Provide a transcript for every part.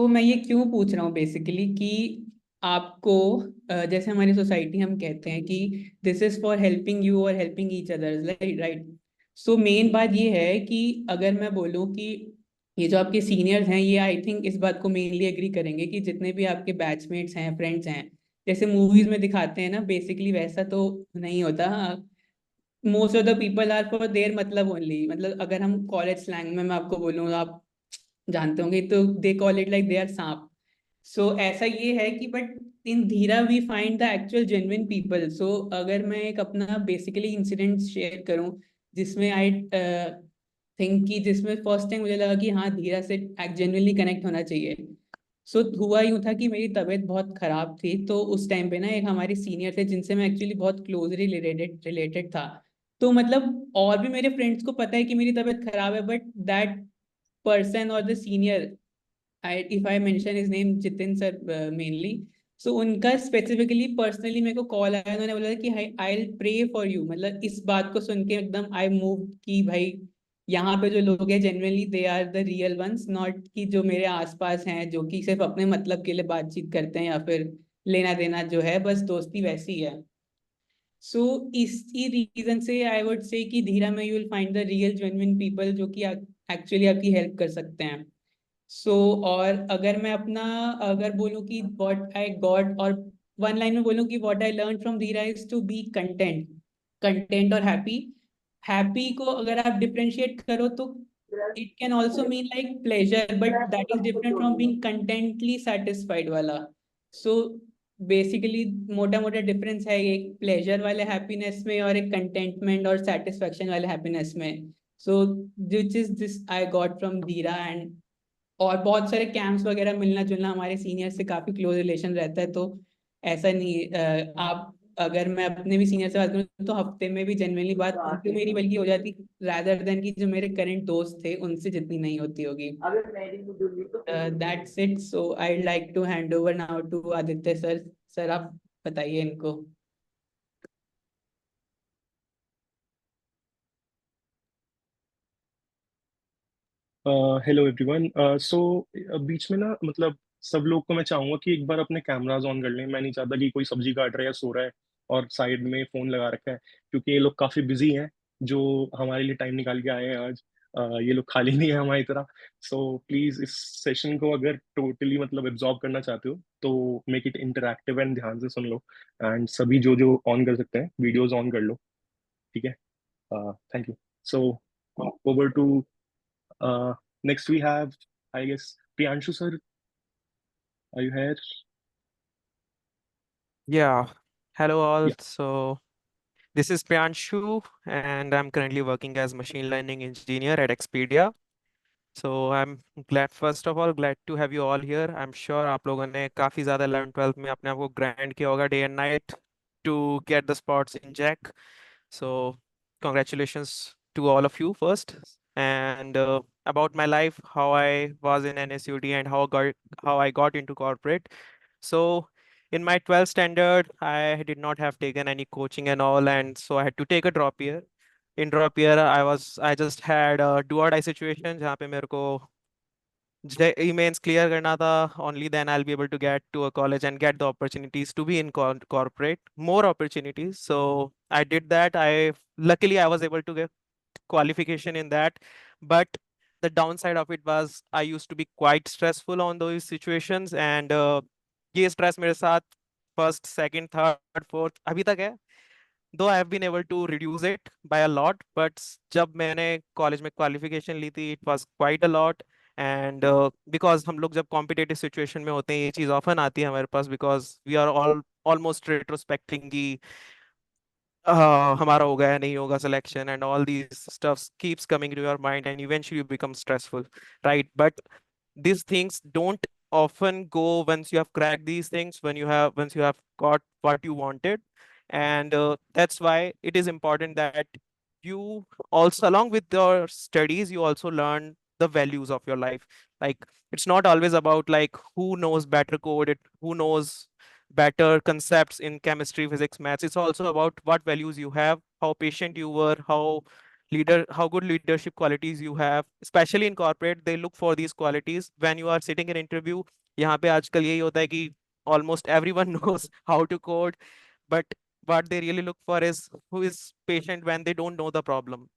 मैं ये क्यों पूछ रहा हूँ बेसिकली कि आपको जैसे हमारी सोसाइटी हम कहते हैं कि this is for helping you और हेल्पिंग ईच अदर्स, राइट। सो मेन बात ये है कि अगर मैं बोलूँ कि ये जो आपके सीनियर्स हैं, ये आई थिंक इस बात को मेनली एग्री करेंगे कि जितने भी आपके बैचमेट्स हैं, फ्रेंड्स हैं, जैसे मूवीज में दिखाते हैं ना, बेसिकली वैसा तो नहीं होता। Most of the people are for their मतलब ओनली, मतलब अगर हम कॉलेज स्लैंग में मैं आपको बोलूँ, आप जानते होंगे, तो they call it like they are सांप। सो ऐसा ये है कि but in Dhira we find the actual genuine people. So अगर मैं एक अपना बेसिकली इंसिडेंट शेयर करूं जिसमें आई थिंक कि जिसमें फर्स्ट टाइम मुझे लगा कि हाँ, धीरा से जेन्युइनली कनेक्ट होना चाहिए। हुआ यूं था कि मेरी तबीयत बहुत खराब थी, तो उस टाइम पे ना एक हमारे सीनियर थे जिनसे मैं एक्चुअली बहुत क्लोजली रिलेटेड रिलेटेड था। तो मतलब और भी मेरे फ्रेंड्स को पता है कि मेरी तबीयत खराब है, बट दैट पर्सन और the senior, if I mention his name, Jitin sir mainly. उनका स्पेसिफिकली पर्सनली मेरे को कॉल आया, उन्होंने बोला कि I will pray for you. मतलब इस बात को सुन के एकदम आई मूव कि भाई यहाँ पे जो लोग हैं genuinely they are the real ones, not कि जो मेरे आसपास हैं जो कि सिर्फ अपने मतलब के लिए बातचीत करते हैं या फिर लेना देना जो है बस दोस्ती वैसी है। सो इसी रीजन से आई वुड से कि धीरा में you will find the real genuine people जो कि एक्चुअली आपकी हेल्प कर सकते हैं। और अगर मैं अपना अगर बोलूँ कि व्हाट आई गॉट, और वन लाइन में बोलूँ कि what I learn from Dhira is to be content. Content और हैप्पी। हैप्पी को अगर आप डिफरेंशिएट करो तो it can also mean like pleasure, but that is different from being contently satisfied वाला। सो बेसिकली मोटा मोटा डिफरेंस है एक प्लेजर वाले हैप्पीनेस में और एक कंटेंटमेंट और सेटिस्फेक्शन वाले हैप्पीनेस में। So this is this I got from Dhira. And और बहुत सारे कैंप्स वगैरह, मिलना जुलना, हमारे सीनियर से काफी क्लोज रिलेशन रहता है। तो ऐसा नहीं आप अगर मैं अपने भी सीनियर से बात करूँ तो हफ्ते में भी जनरली बात उनसे मेरी बल्कि हो जाती, रादर देन कि जो मेरे करंट दोस्त थे उनसे जितनी नहीं होती होगी। That's it. So I like to hand over now to Aditya sir. Sir आप बताइए इनको। Hello everyone. सो बीच में ना मतलब सब लोग को मैं चाहूंगा कि एक बार अपने कैमराज ऑन कर लें। मैं नहीं चाहता कि कोई सब्जी काट रहा है या सो रहा है और साइड में फोन लगा रखा है, क्योंकि ये लोग काफी बिजी हैं जो हमारे लिए टाइम निकाल के आए हैं आज। ये लोग खाली नहीं है हमारी तरह। सो प्लीज इस सेशन को अगर टोटली मतलब एब्जॉर्ब करना चाहते हो तो मेक इट इंटरैक्टिव एंड ध्यान से सुन लो। एंड सभी जो जो ऑन कर सकते हैं वीडियोज ऑन कर लो, ठीक है। Thank you. So over to next we have, I guess, Priyanshu sir. Are you here? Yeah, hello all. Yeah. So this is Priyanshu, and I'm currently working as machine learning engineer at Expedia. So I'm glad, first of all, glad to have you all here. I'm sure आप लोगों ने काफी ज़्यादा 11 12th में अपने आप को grind किया होगा day and night to get the spots in Jack. So congratulations to all of you first. And about my life, how I was in NSUT and how I got into corporate. So in my 12th standard, I did not have taken any coaching and all, and so I had to take a drop year. In drop year, I just had a do or die situation जहाँ पे मेरे को e-mains clear करना था. Only then I'll be able to get to a college and get the opportunities to be in corporate, more opportunities. So I did that. Luckily I was able to get qualification in that, but the downside of it was I used to be quite stressful on those situations, and ये stress मेरे साथ first, second, third, fourth अभी तक है. Though I have been able to reduce it by a lot, but जब मैंने college में qualification ली थी, it was quite a lot. And because हम लोग जब competitive situation में होते हैं, ये चीज़ often आती है हमारे पास, because we are all almost retrospecting कि हमारा होगा या नहीं होगा selection, and all these stuffs keeps coming to your mind and eventually you become stressful, right? But these things don't often go once you have cracked these things, once you have got what you wanted. And that's why it is important that you also, along with your studies, you also learn the values of your life. Like, it's not always about like who knows better code, who knows better concepts in chemistry, physics, maths. It's also about what values you have, how patient you were, how how good leadership qualities you have, especially in corporate. They look for these qualities when you are sitting in interview. यहाँ पे आजकल यही होता है कि almost everyone knows how to code, but what they really look for is who is patient when they don't know the problem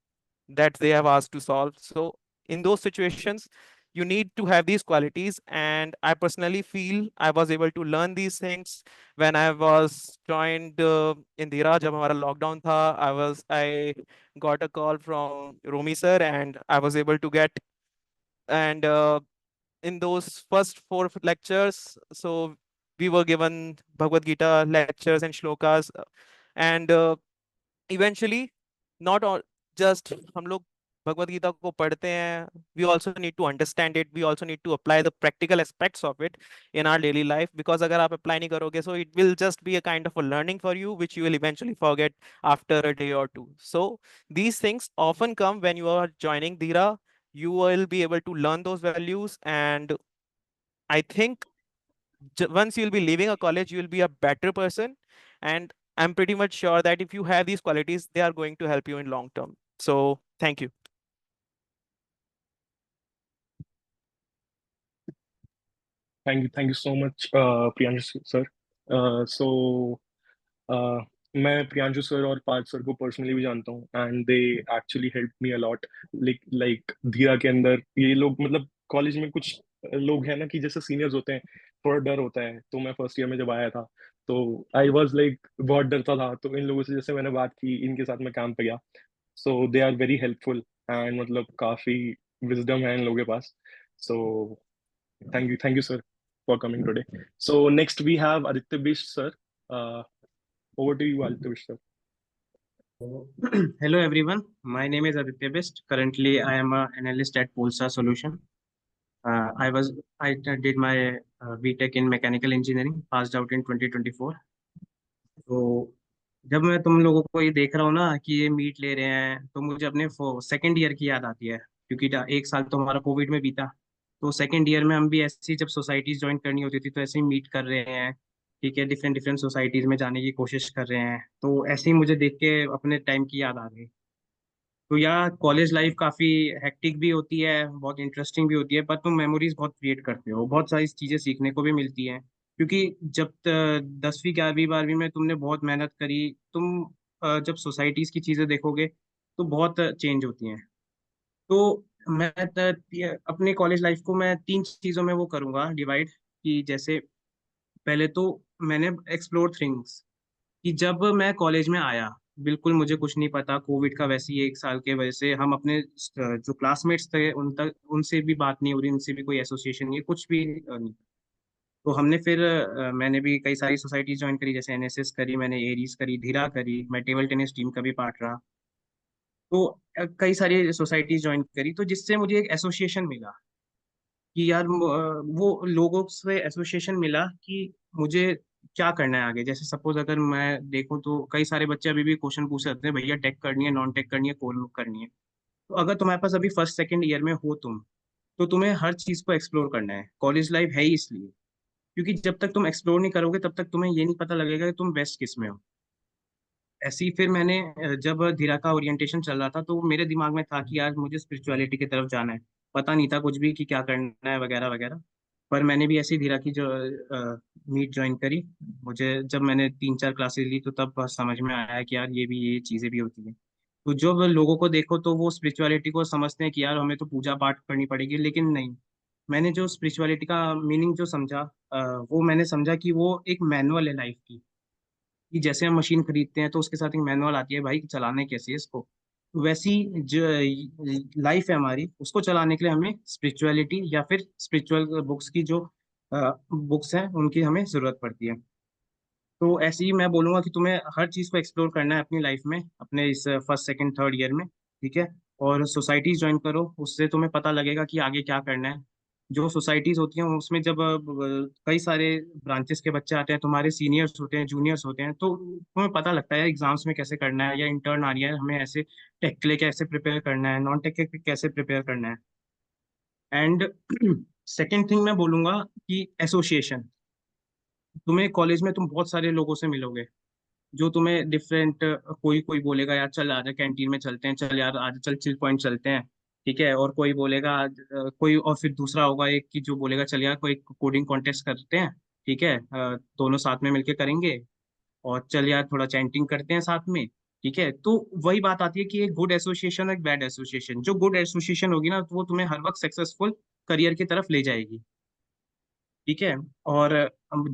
that they have asked to solve. So in those situations, you need to have these qualities. And I personally feel I was able to learn these things when I was joined in Dhirah. जब हमारा lockdown था, I got a call from Romi sir, and I was able to get, and in those first four lectures, so we were given Bhagavad Gita lectures and shlokas, and eventually, not all just हम लोग भगवत गीता को पढ़ते हैं, we also need to understand it, we also need to apply the practical aspects of it in our daily life, because अगर आप apply नहीं करोगे, so it will just be a kind of a learning for you which you will eventually forget after a day or two. So these things often come when you are joining Dhira. You will be able to learn those values, and I think once you'll be leaving a college, you'll be a better person. And I'm pretty much sure that if you have these qualities, they are going to help you in long term. So thank you. Thank you so much Priyanshu sir. So मैं Priyanshu sir और Partha sir को personally भी जानता हूँ, and they actually help me a lot. Like Dhira के अंदर ये लोग, मतलब कॉलेज में कुछ लोग हैं ना कि जैसे सीनियर्स होते हैं, थोड़ा डर होता है। तो मैं फर्स्ट ईयर में जब आया था तो आई वॉज लाइक बहुत डरता था। तो इन लोगों से जैसे मैंने बात की, इनके साथ मैं काम पे गया, so they are very helpful, and मतलब काफी विजडम है इन लोगों के पास। So thank you sir for coming today. So next we have Aditya Bisht sir. Over to you, Aditya Vishwa. Hello everyone, my name is Aditya Best. Currently, I am an analyst at Polestar Solution. I did my BTech in mechanical engineering, passed out in 2024. तो जब मैं तुम लोगों को ये देख रहा हूँ ना कि ये मीट ले रहे हैं, तो मुझे अपने सेकेंड ईयर की याद आती है, क्योंकि एक साल तो हमारा कोविड में बीता। तो सेकेंड ईयर में हम भी ऐसी जब सोसाइटीज ज्वाइन करनी होती थी तो ऐसे ही मीट कर रहे हैं, ठीक है, डिफरेंट डिफरेंट सोसाइटीज में जाने की कोशिश कर रहे हैं। तो ऐसे ही मुझे देख के अपने टाइम की याद आ गई। तो यार कॉलेज लाइफ काफी हेक्टिक भी होती है, बहुत इंटरेस्टिंग भी होती है, पर तुम मेमोरीज बहुत क्रिएट करते हो, बहुत सारी चीजें सीखने को भी मिलती हैं। क्योंकि जब 10वीं 11वीं 12वीं में तुमने बहुत मेहनत करी, तुम जब सोसाइटीज की चीजें देखोगे तो बहुत चेंज होती हैं। तो मैं अपने कॉलेज लाइफ को मैं तीन चीजों में वो करूंगा डिवाइड, कि जैसे पहले तो मैंने एक्सप्लोर थिंग्स, कि जब मैं कॉलेज में आया, बिल्कुल मुझे कुछ नहीं पता, कोविड का वैसे ही एक साल के वजह से हम अपने जो क्लासमेट्स थे उन तक उनसे भी बात नहीं हो रही, उनसे भी कोई एसोसिएशन नहीं, कुछ भी नहीं। तो हमने फिर मैंने भी कई सारी सोसाइटीज ज्वाइन करी, जैसे एनएसएस करी, मैंने एरीज करी, धीरा करी, मैं टेबल टेनिस टीम का भी पार्ट रहा। तो कई सारी सोसाइटीज ज्वाइन करी, तो जिससे मुझे एक एसोसिएशन मिला कि यार वो लोगों से एसोसिएशन मिला कि मुझे क्या करना है आगे। जैसे सपोज अगर मैं देखूं तो कई सारे बच्चे अभी भी क्वेश्चन पूछ सकते हैं, भैया टेक करनी है, नॉन टेक करनी है, कोर करनी है। तो अगर तुम्हारे पास अभी फर्स्ट सेकंड ईयर में हो तुम, तो तुम्हें हर चीज को एक्सप्लोर करना है। कॉलेज लाइफ है ही इसलिए, क्योंकि जब तक तुम एक्सप्लोर नहीं करोगे तब तक तुम्हें ये नहीं पता लगेगा कि तुम बेस्ट किस में हो। ऐसे ही फिर मैंने जब धीरा का ओरिएंटेशन चल रहा था तो मेरे दिमाग में था कि यार मुझे स्पिरिचुअलिटी की तरफ जाना है। पता नहीं था कुछ भी कि क्या करना है वगैरह वगैरह। पर मैंने भी ऐसी धीरा की जो मीट ज्वाइन करी, मुझे जब मैंने 3 4 क्लासेस ली तो तब समझ में आया कि यार ये चीज़ें भी होती हैं। तो जब लोगों को देखो तो वो स्पिरिचुअलिटी को समझते हैं कि यार हमें तो पूजा पाठ करनी पड़ेगी, लेकिन नहीं। मैंने जो स्पिरिचुअलिटी का मीनिंग जो समझा, वो मैंने समझा कि वो एक मैनुअल है लाइफ की। कि जैसे हम मशीन खरीदते हैं तो उसके साथ एक मैनुअल आती है भाई कि चलाने कैसे है इसको, वैसी जो लाइफ है हमारी, उसको चलाने के लिए हमें स्पिरिचुअलिटी या फिर स्पिरिचुअल बुक्स की जो बुक्स हैं उनकी हमें जरूरत पड़ती है। तो ऐसे ही मैं बोलूंगा कि तुम्हें हर चीज़ को एक्सप्लोर करना है अपनी लाइफ में, अपने इस फर्स्ट सेकंड थर्ड ईयर में, ठीक है। और सोसाइटीज ज्वाइन करो, उससे तुम्हें पता लगेगा कि आगे क्या करना है। जो सोसाइटीज होती हैं उसमें जब कई सारे ब्रांचेस के बच्चे आते हैं, तुम्हारे सीनियर्स होते हैं, जूनियर्स होते हैं, तो तुम्हें पता लगता है एग्जाम्स में कैसे करना है, या इंटर्न आ रही है हमें ऐसे टेक के लिए कैसे प्रिपेयर करना है, नॉन टेक के लिए कैसे प्रिपेयर करना है। एंड सेकेंड थिंग मैं बोलूंगा कि एसोसिएशन, तुम्हें कॉलेज में तुम बहुत सारे लोगों से मिलोगे, जो तुम्हें डिफरेंट, कोई कोई बोलेगा यार चल आज कैंटीन में चलते हैं, चल यार आज चल चिल पॉइंट चलते हैं, ठीक है। और कोई बोलेगा आज कोई, और फिर दूसरा होगा एक कि जो बोलेगा चल यार कोई कोडिंग कॉन्टेस्ट करते हैं, ठीक है, दोनों साथ में मिलके करेंगे, और चल यार थोड़ा चैंटिंग करते हैं साथ में, ठीक है। तो वही बात आती है कि एक गुड एसोसिएशन, एक बैड एसोसिएशन। जो गुड एसोसिएशन होगी ना, तो वो तुम्हें हर वक्त सक्सेसफुल करियर की तरफ ले जाएगी, ठीक है। और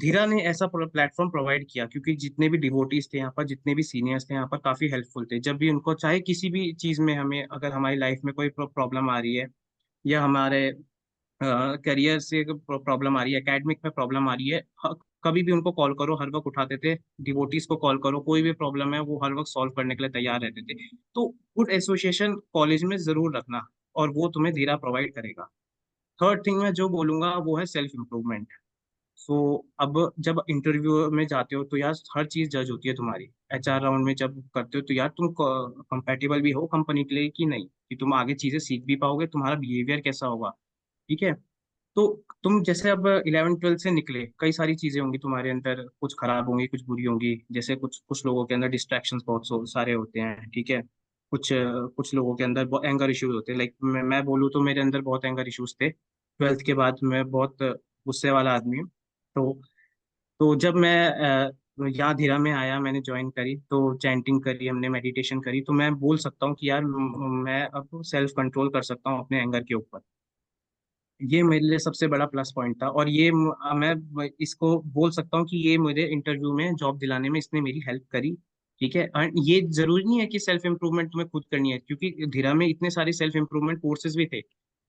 धीरा ने ऐसा प्लेटफॉर्म प्रोवाइड किया, क्योंकि जितने भी डिवोटीज थे यहाँ पर, जितने भी सीनियर्स थे यहाँ पर, काफी हेल्पफुल थे। जब भी उनको चाहे किसी भी चीज में, हमें अगर हमारी लाइफ में कोई प्रॉब्लम आ रही है, या हमारे करियर से प्रॉब्लम आ रही है, एकेडमिक में प्रॉब्लम आ रही है, कभी भी उनको कॉल करो, हर वक्त उठाते थे। डिवोटीज को कॉल करो, कोई भी प्रॉब्लम है वो हर वक्त सॉल्व करने के लिए तैयार रहते थे। तो गुड एसोसिएशन कॉलेज में जरूर रखना, और वो तुम्हें धीरा प्रोवाइड करेगा। थर्ड थिंग मैं जो बोलूंगा वो है सेल्फ इम्प्रूवमेंट। सो अब जब इंटरव्यू में जाते हो तो यार हर चीज जज होती है तुम्हारी। एचआर राउंड में जब करते हो तो यार तुम कंपेटेबल भी हो कंपनी के लिए कि नहीं, कि तुम आगे चीजें सीख भी पाओगे, तुम्हारा बिहेवियर कैसा होगा, ठीक है। तो तुम जैसे अब 11th 12th से निकले, कई सारी चीजें होंगी तुम्हारे अंदर, कुछ खराब होंगी, कुछ बुरी होंगी। जैसे कुछ कुछ लोगों के अंदर डिस्ट्रैक्शंस बहुत सारे होते हैं, ठीक है। कुछ लोगों के अंदर एंगर इश्यूज होते हैं। लाइक मैं बोलूँ तो मेरे अंदर बहुत एंगर इश्यूज थे। 12th के बाद मैं बहुत गुस्से वाला आदमी हूँ। तो जब मैं यहाँ धीरा में आया, मैंने ज्वाइन करी, तो चैंटिंग करी हमने, मेडिटेशन करी, तो मैं बोल सकता हूँ कि यार मैं अब सेल्फ कंट्रोल कर सकता हूँ अपने एंगर के ऊपर। ये मेरे लिए सबसे बड़ा प्लस पॉइंट था, और ये मैं इसको बोल सकता हूँ कि ये मुझे इंटरव्यू में जॉब दिलाने में इसने मेरी हेल्प करी, ठीक है। और ये जरूरी नहीं है कि सेल्फ इम्प्रूवमेंट तुम्हें खुद करनी है, क्योंकि धीरा में इतने सारे सेल्फ इम्प्रूवमेंट कोर्सेज भी थे,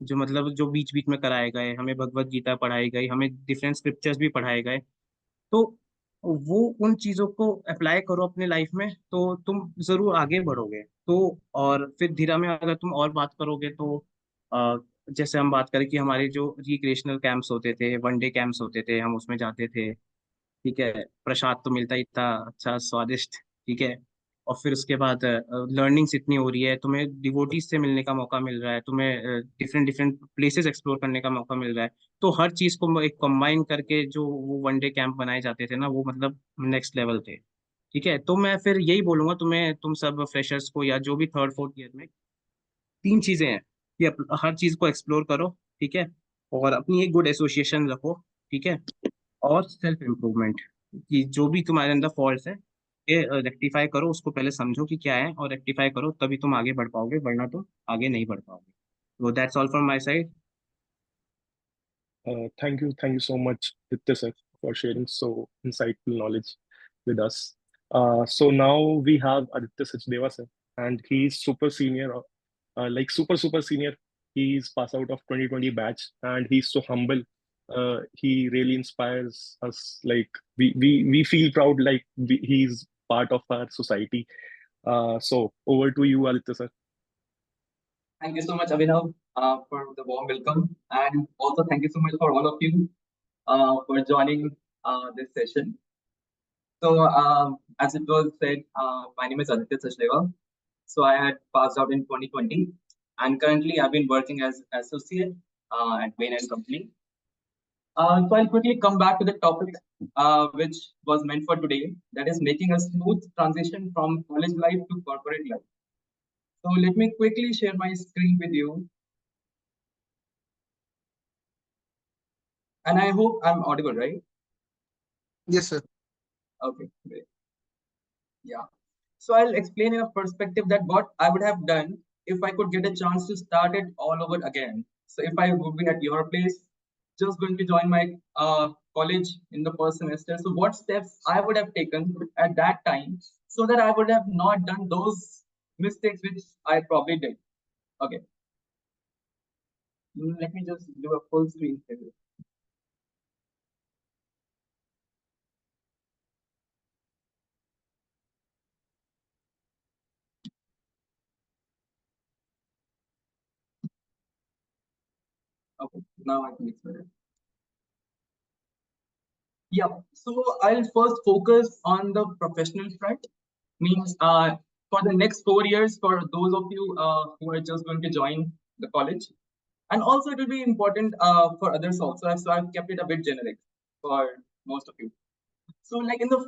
जो मतलब जो बीच बीच में कराए गए, हमें भगवत गीता पढ़ाई गई, हमें डिफरेंट स्क्रिप्चर्स भी पढ़ाए गए। तो वो उन चीजों को अप्लाई करो अपने लाइफ में, तो तुम जरूर आगे बढ़ोगे। तो और फिर धीरा में अगर तुम और बात करोगे तो अ, जैसे हम बात करें कि हमारे जो रिक्रिएशनल कैंप्स होते थे, वनडे कैंप्स होते थे, हम उसमें जाते थे, ठीक है। प्रसाद तो मिलता ही था, अच्छा स्वादिष्ट, ठीक है। और फिर उसके बाद लर्निंग्स इतनी हो रही है, तुम्हें डिवोटीज से मिलने का मौका मिल रहा है, तुम्हें डिफरेंट डिफरेंट प्लेसेस एक्सप्लोर करने का मौका मिल रहा है। तो हर चीज को एक कंबाइन करके जो वो वनडे कैंप बनाए जाते थे ना, वो मतलब नेक्स्ट लेवल थे, ठीक है। तो मैं फिर यही बोलूंगा तुम्हें, तुम सब फ्रेशर्स को या जो भी 3rd 4th ईयर में, तीन चीजें हैं कि हर चीज को एक्सप्लोर करो, ठीक है, और अपनी एक गुड एसोसिएशन रखो, ठीक है, और सेल्फ इम्प्रूवमेंट, कि जो भी तुम्हारे अंदर फॉल्ट्स है, ये रेक्टिफाई करो, उसको पहले समझो कि क्या है, और रेक्टिफाई करो, तभी तुम आगे बढ़ पाओगे, वरना तुम आगे नहीं बढ़ पाओगे। तो that's all from my side. Thank you so much, Ditya sir, for sharing so insightful knowledge with us. So now we have Aditya Sachdeva sir, and he's super senior, like super senior. He's passed out of 2020 batch, and he's so humble. He really inspires us. Like we feel proud, like he's part of our society. So over to you, Aditya sir. Thank you so much, Abhinav, for the warm welcome. And also, thank you so much for all of you for joining this session. So, as it was said, my name is Aditya Sachdeva. So, I had passed out in 2020, and currently I've been working as associate at Bain and Company. So, I'll quickly come back to the topic which was meant for today, that is making a smooth transition from college life to corporate life. So, let me quickly share my screen with you. And I hope I'm audible, right? Yes, sir. Okay, great. Yeah. So I'll explain in a perspective that what I would have done if I could get a chance to start it all over again. So if I would be at your place, just going to join my college in the first semester. So what steps I would have taken at that time so that I would have not done those mistakes which I probably did. Okay. Let me just do a full screen here. Okay. Now I think it's better. Yeah, so I'll first focus on the professional front. Means for the next 4 years, for those of you who are just going to join the college, and also it will be important for others also. So I've kept it a bit generic for most of you. So like in the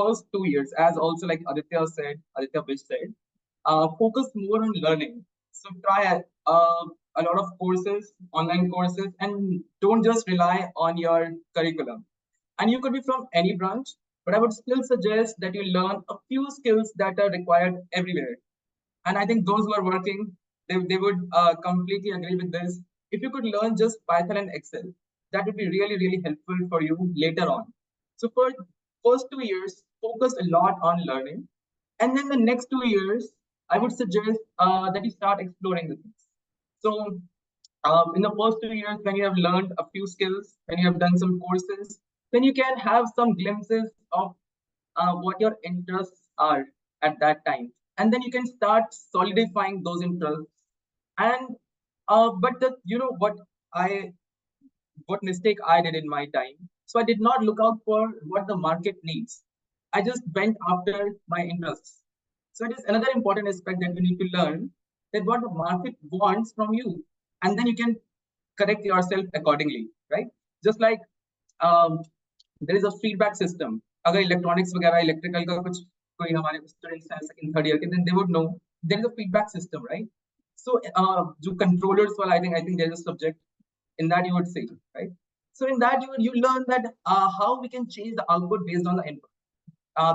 first 2 years, as also like Aditya Bish said, focus more on learning. So try a lot of courses, online courses, and don't just rely on your curriculum. And you could be from any branch, but I would still suggest that you learn a few skills that are required everywhere. And I think those who are working, they would completely agree with this. If you could learn just Python and Excel, that would be really, really helpful for you later on. So for first 2 years, focus a lot on learning. And then the next 2 years, I would suggest that you start exploring the things. So in the first 2 years, when you have learned a few skills, when you have done some courses, then you can have some glimpses of what your interests are at that time, and then you can start solidifying those interests. And but the what mistake I did in my time. So I did not look out for what the market needs. I just went after my interests. So it is another important aspect that you need to learn, that what the market wants from you, and then you can correct yourself accordingly, right? Just like there is a feedback system. अगर electronics वगैरह electrical का कुछ कोई हमारे students हैं second third year के, then they would know there is a feedback system, right? So जो controllers वाला, I think there is a subject in that you would say, right? So in that you learn that how we can change the output based on the input,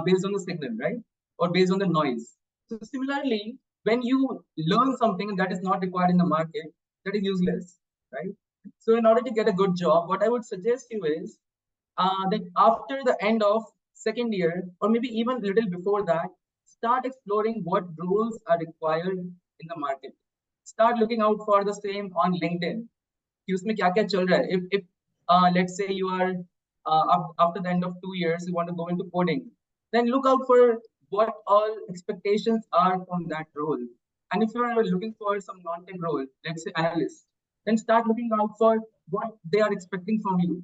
based on the signal, right? Or based on the noise. So similarly, when you learn something that is not required in the market, that is useless, right? So in order to get a good job, what I would suggest you is that after the end of second year, or maybe even a little before that, start exploring what roles are required in the market. Start looking out for the same on LinkedIn. उसमें क्या क्या चल रहा है? If let's say you are after the end of 2 years, you want to go into coding, then look out for what all expectations are from that role. And if you are looking for some non-tech role, let's say analyst, then start looking out for what they are expecting from you.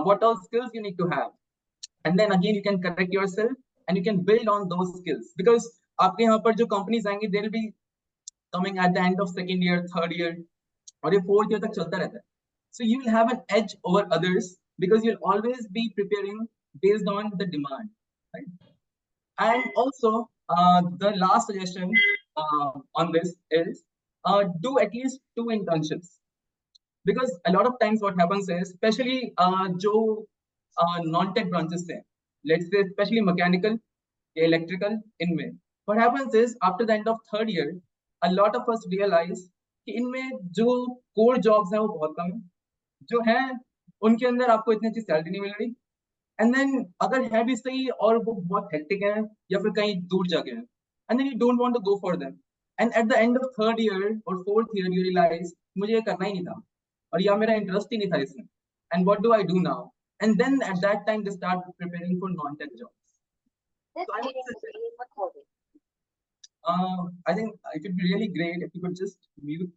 What all skills you need to have, and then again you can correct yourself and you can build on those skills, because आपके यहाँ पर जो companies आएंगे, they'll be coming at the end of second year, third year, और ये fourth year तक चलता रहता है. So you will have an edge over others because you'll always be preparing based on the demand, right? And also the last suggestion on this is do at least 2 internships. Because a lot of times what happens is, especially जो non-tech branches हैं, let's say especially mechanical, electrical, इनमें, what happens is after the end of third year, a lot of us realize कि इनमें जो core jobs हैं वो बहुत कम हैं, जो हैं उनके अंदर आपको इतनी अच्छी सैलरी नहीं मिल रही, and then अगर है भी सही और वो बहुत hectic है या फिर कहीं दूर जगह है, and then you don't want to go for them, and at the end of third year or fourth year you realize मुझे ये करना ही नहीं था, और या मेरा इंटरेस्ट ही नहीं था इसमें, and what do I do now? And then at that time they start preparing for non-tech jobs. So I would suggest, I think it would be really great if you could just mute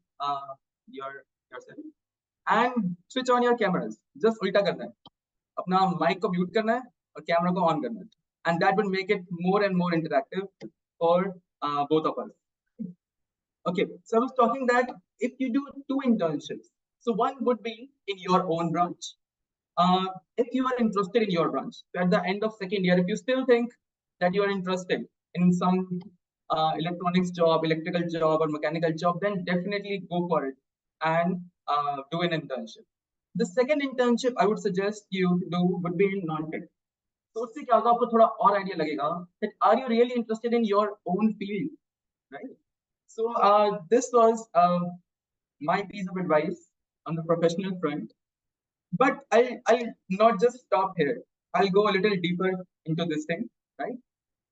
yourself and switch on your cameras. Just उल्टा करना है, अपना mic को mute करना है और camera को on करना है, and that would make it more and more interactive for both of us. Okay, so I was talking that if you do 2 internships, so one would be in your own branch. If you are interested in your branch, so at the end of second year, if you still think that you are interested in some electronics job, electrical job, or mechanical job, then definitely go for it and do an internship. The second internship I would suggest you to do would be in non-tech. So उससे क्या होगा, आपको थोड़ा और idea लगेगा that are you really interested in your own field, right? So this was my piece of advice on the professional front. But I'll not just stop here. I'll go a little deeper into this thing, right?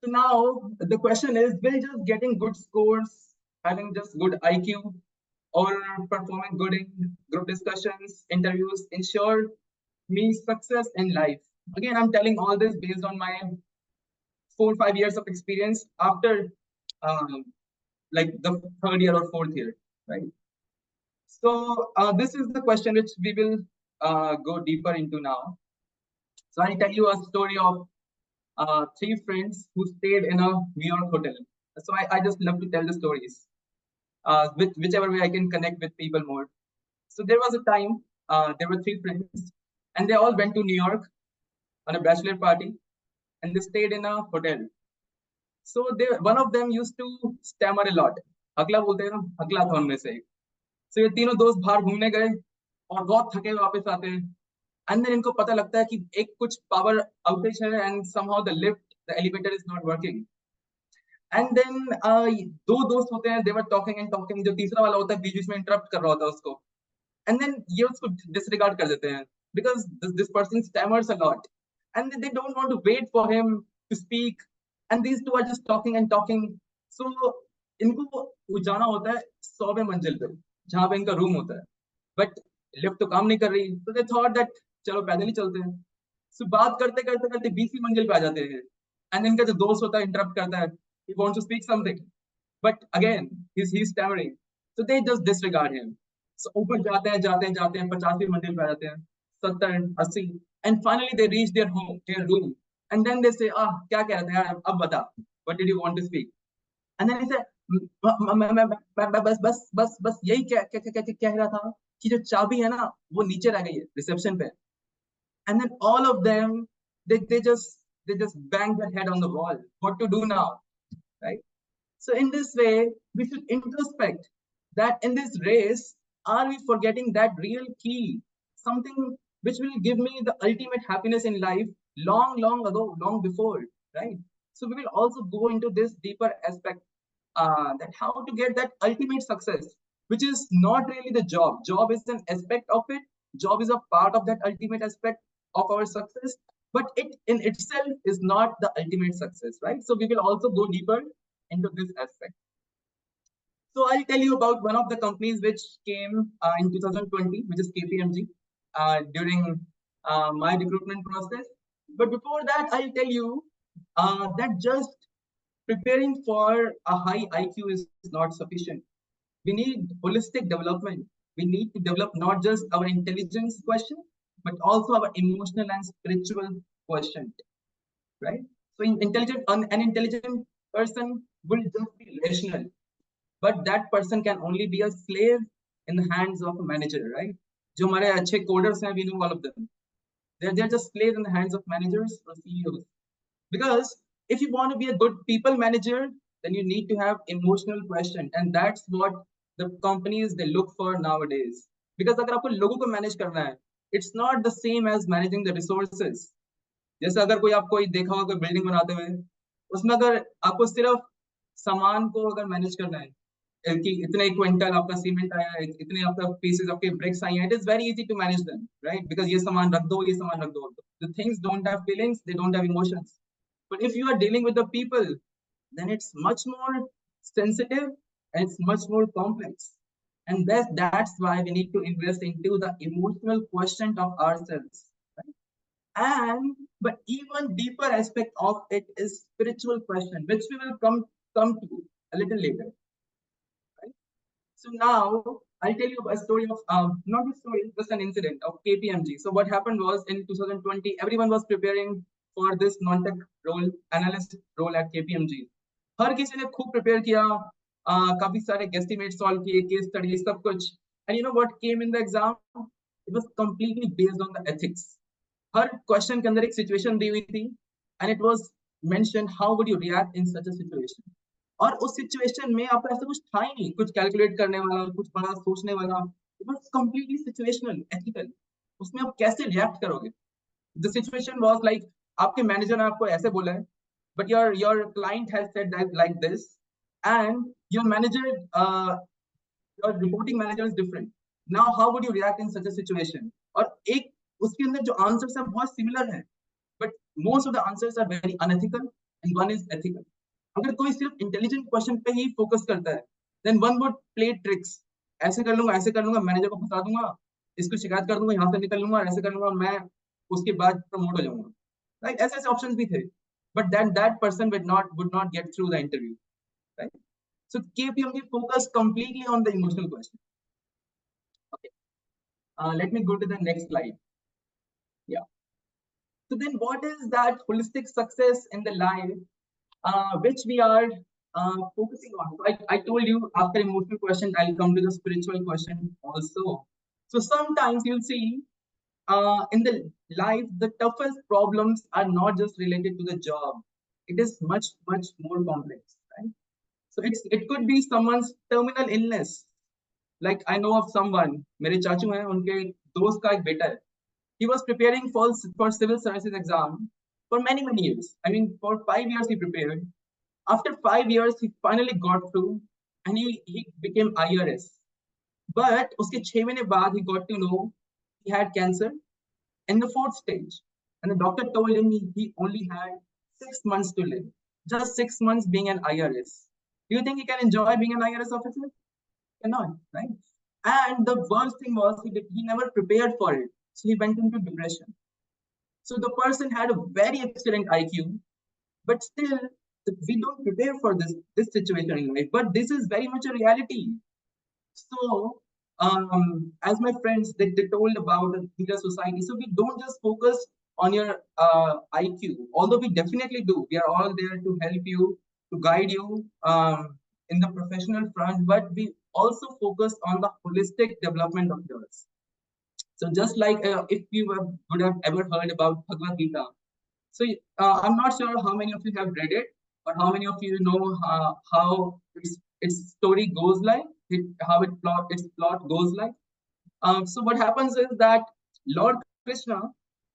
So now the question is, will just getting good scores, having just good IQ, or performing good in group discussions, interviews, ensure me success in life? Again, I'm telling all this based on my 4 or 5 years of experience after like the third year or fourth year, right? So this is the question which we will go deeper into now. So I'll tell you a story of 3 friends who stayed in a New York hotel. So I just love to tell the stories, whichever way I can connect with people more. So there was a time, there were 3 friends, and they all went to New York on a bachelor party. and they stayed in a hotel. So one of them used to stammer a lot. अगला बोलते हैं ना, अगला था उनमें से एक. So ये तीनों दोस्त बाहर घूमने गए और बहुत थके हुए वापस आते हैं. And then इनको पता लगता है कि एक कुछ power outage है and somehow the elevator is not working. And then दो दोस्त होते हैं, they were talking and talking. जो तीसरा वाला होता है बीच बीच में interrupt कर रहा होता है उसको. And then ये उसको disregard कर देते हैं because this person stammers a lot and they don't want to wait for him to speak, and these two are just talking and talking. So इनको जाना होता है 100वें मंजिल पे जहाँ पे इनका रूम होता है, बट लिफ्ट तो काम नहीं कर रही, तो दे थॉट दैट चलो पैदल ही चलते हैं. सो बात करते करते करते 20वीं मंजिल पे आ जाते हैं एंड इनका जो दोस्त होता है इंटरप्ट करता है, he wants to speak something but again he's stammering, so they just disregard him. So ऊपर जाते हैं 50वीं मंजिल पे आ जाते हैं, 70 80, and finally they reach their home, their room, and then they say क्या कह रहे थे यार, अब बता, what did you want to speak? And then he said बस यही कह रहा था कि जो चाबी है ना वो नीचे रह गई है रिसेप्शन पे. And then all of them they just bang their head on the wall, what to do now, right? So in this way we should introspect that in this race, are we forgetting that real key, something which will give me the ultimate happiness in life long ago, long before, right? So we will also go into this deeper aspect, that how to get that ultimate success, which is not really the job. Job is an aspect of it. Job is a part of that ultimate aspect of our success, but it in itself is not the ultimate success, right? So we will also go deeper into this aspect. So I'll tell you about one of the companies which came in 2020, which is KPMG, during my recruitment process. But before that, I'll tell you that just preparing for a high IQ is not sufficient. We need holistic development. We need to develop not just our intelligence quotient, but also our emotional and spiritual quotient, right? So an intelligent person will just be rational, but that person can only be a slave in the hands of a manager, right? जो हमारे अच्छे coders हैं, we know all of them. They're just slaves in the hands of managers or CEOs. Because if you want to be a good people manager, then you need to have emotional quotient, and that's what the companies they look for nowadays. Because अगर आपको लोगों को manage करना है, it's not the same as managing the resources. जैसे अगर कोई देखा होगा कोई बिल्डिंग बनाते हुए, उसमें अगर आपको सिर्फ सामान को अगर मैनेज करना है कि इतने क्विंटल आपका सीमेंट आया है, इतने आपका पीसेस आपके ब्रिक्स आई हैं, it is very easy to manage them, right? Because ये सामान रख दो, ये सामान रख दो. The things don't have feelings, they don't have emotions. But if you are dealing with the people, then it's much more sensitive and it's much more complex. And that's why we need to invest into the emotional quotient of ourselves. Right? And but even deeper aspect of it is spiritual quotient, which we will come to a little later. Right? So now I'll tell you a story of not a story, just an incident of KPMG. So what happened was in 2020, everyone was preparing for this non-tech role, analyst role at KPMG. हर किसी ने खूब prepare किया, काफी सारे guesstimate solve किए, case study सब कुछ. And you know what came in the exam? It was completely based on the ethics. Her question के अंदर एक सिचुएशन दी हुई थी and it was mention how would you react in such a situation. और उस situation में आपको ऐसा कुछ था ही नहीं, कुछ कैलकुलेट करने वाला, कुछ बड़ा सोचने वाला. It was completely situational, ethical. उसमें आप कैसे रिएक्ट करोगे? द सिचुएशन वाज लाइक आपके मैनेजर ने आपको ऐसे बोला है, but your client has said that like this, and your manager, your reporting manager is different. Now how would you react in such a situation? और एक उसके अंदर जो आंसर्स हैं बहुत सिमिलर हैं, but most of the answers are very unethical and one is ethical. अगर कोई सिर्फ इंटेलिजेंट क्वेश्चन पे ही फोकस करता है, then one would play tricks. ऐसे कर लूंगा, मैनेजर को फंसा दूंगा, इसको शिकायत कर दूंगा, यहाँ से निकल लूंगा, ऐसे कर लूंगा, मैं उसके बाद प्रमोट हो जाऊंगा. राइट? ऐसे ऑप्शंस भी थे. But then that person would not get through the interview, right? So KPMG focused completely on the emotional question. Okay, let me go to the next slide. Yeah. So then, what is that holistic success in the life which we are focusing on? So I told you after emotional question, I'll come to the spiritual question also. So sometimes you'll see in the life, the toughest problems are not just related to the job. It is much, much more complex, right? So it could be someone's terminal illness. Like I know of someone, मेरे चाचू हैं, उनके दोस्त का एक बेटा है. He was preparing for civil services exam for many years. I mean, for 5 years he prepared. After 5 years, he finally got through, and he became IRS. But उसके 6 महीने बाद he got to know he had cancer in the 4th stage, and the doctor told him he only had 6 months to live. Just 6 months being an IRS. Do you think he can enjoy being an IRS officer? Cannot, right? And the worst thing was he never prepared for it, so he went into depression. So the person had a very excellent IQ, but still we don't prepare for this situation in life. But this is very much a reality. So as my friends they told about the Dhirah society, so we don't just focus on your IQ, although we definitely do. We are all there to help you, to guide you in the professional front, but we also focus on the holistic development of yours. So just like if you would have ever heard about Bhagavad Gita, so I'm not sure how many of you have read it, or how many of you know how its story goes like, how its plot goes like. So what happens is that Lord Krishna,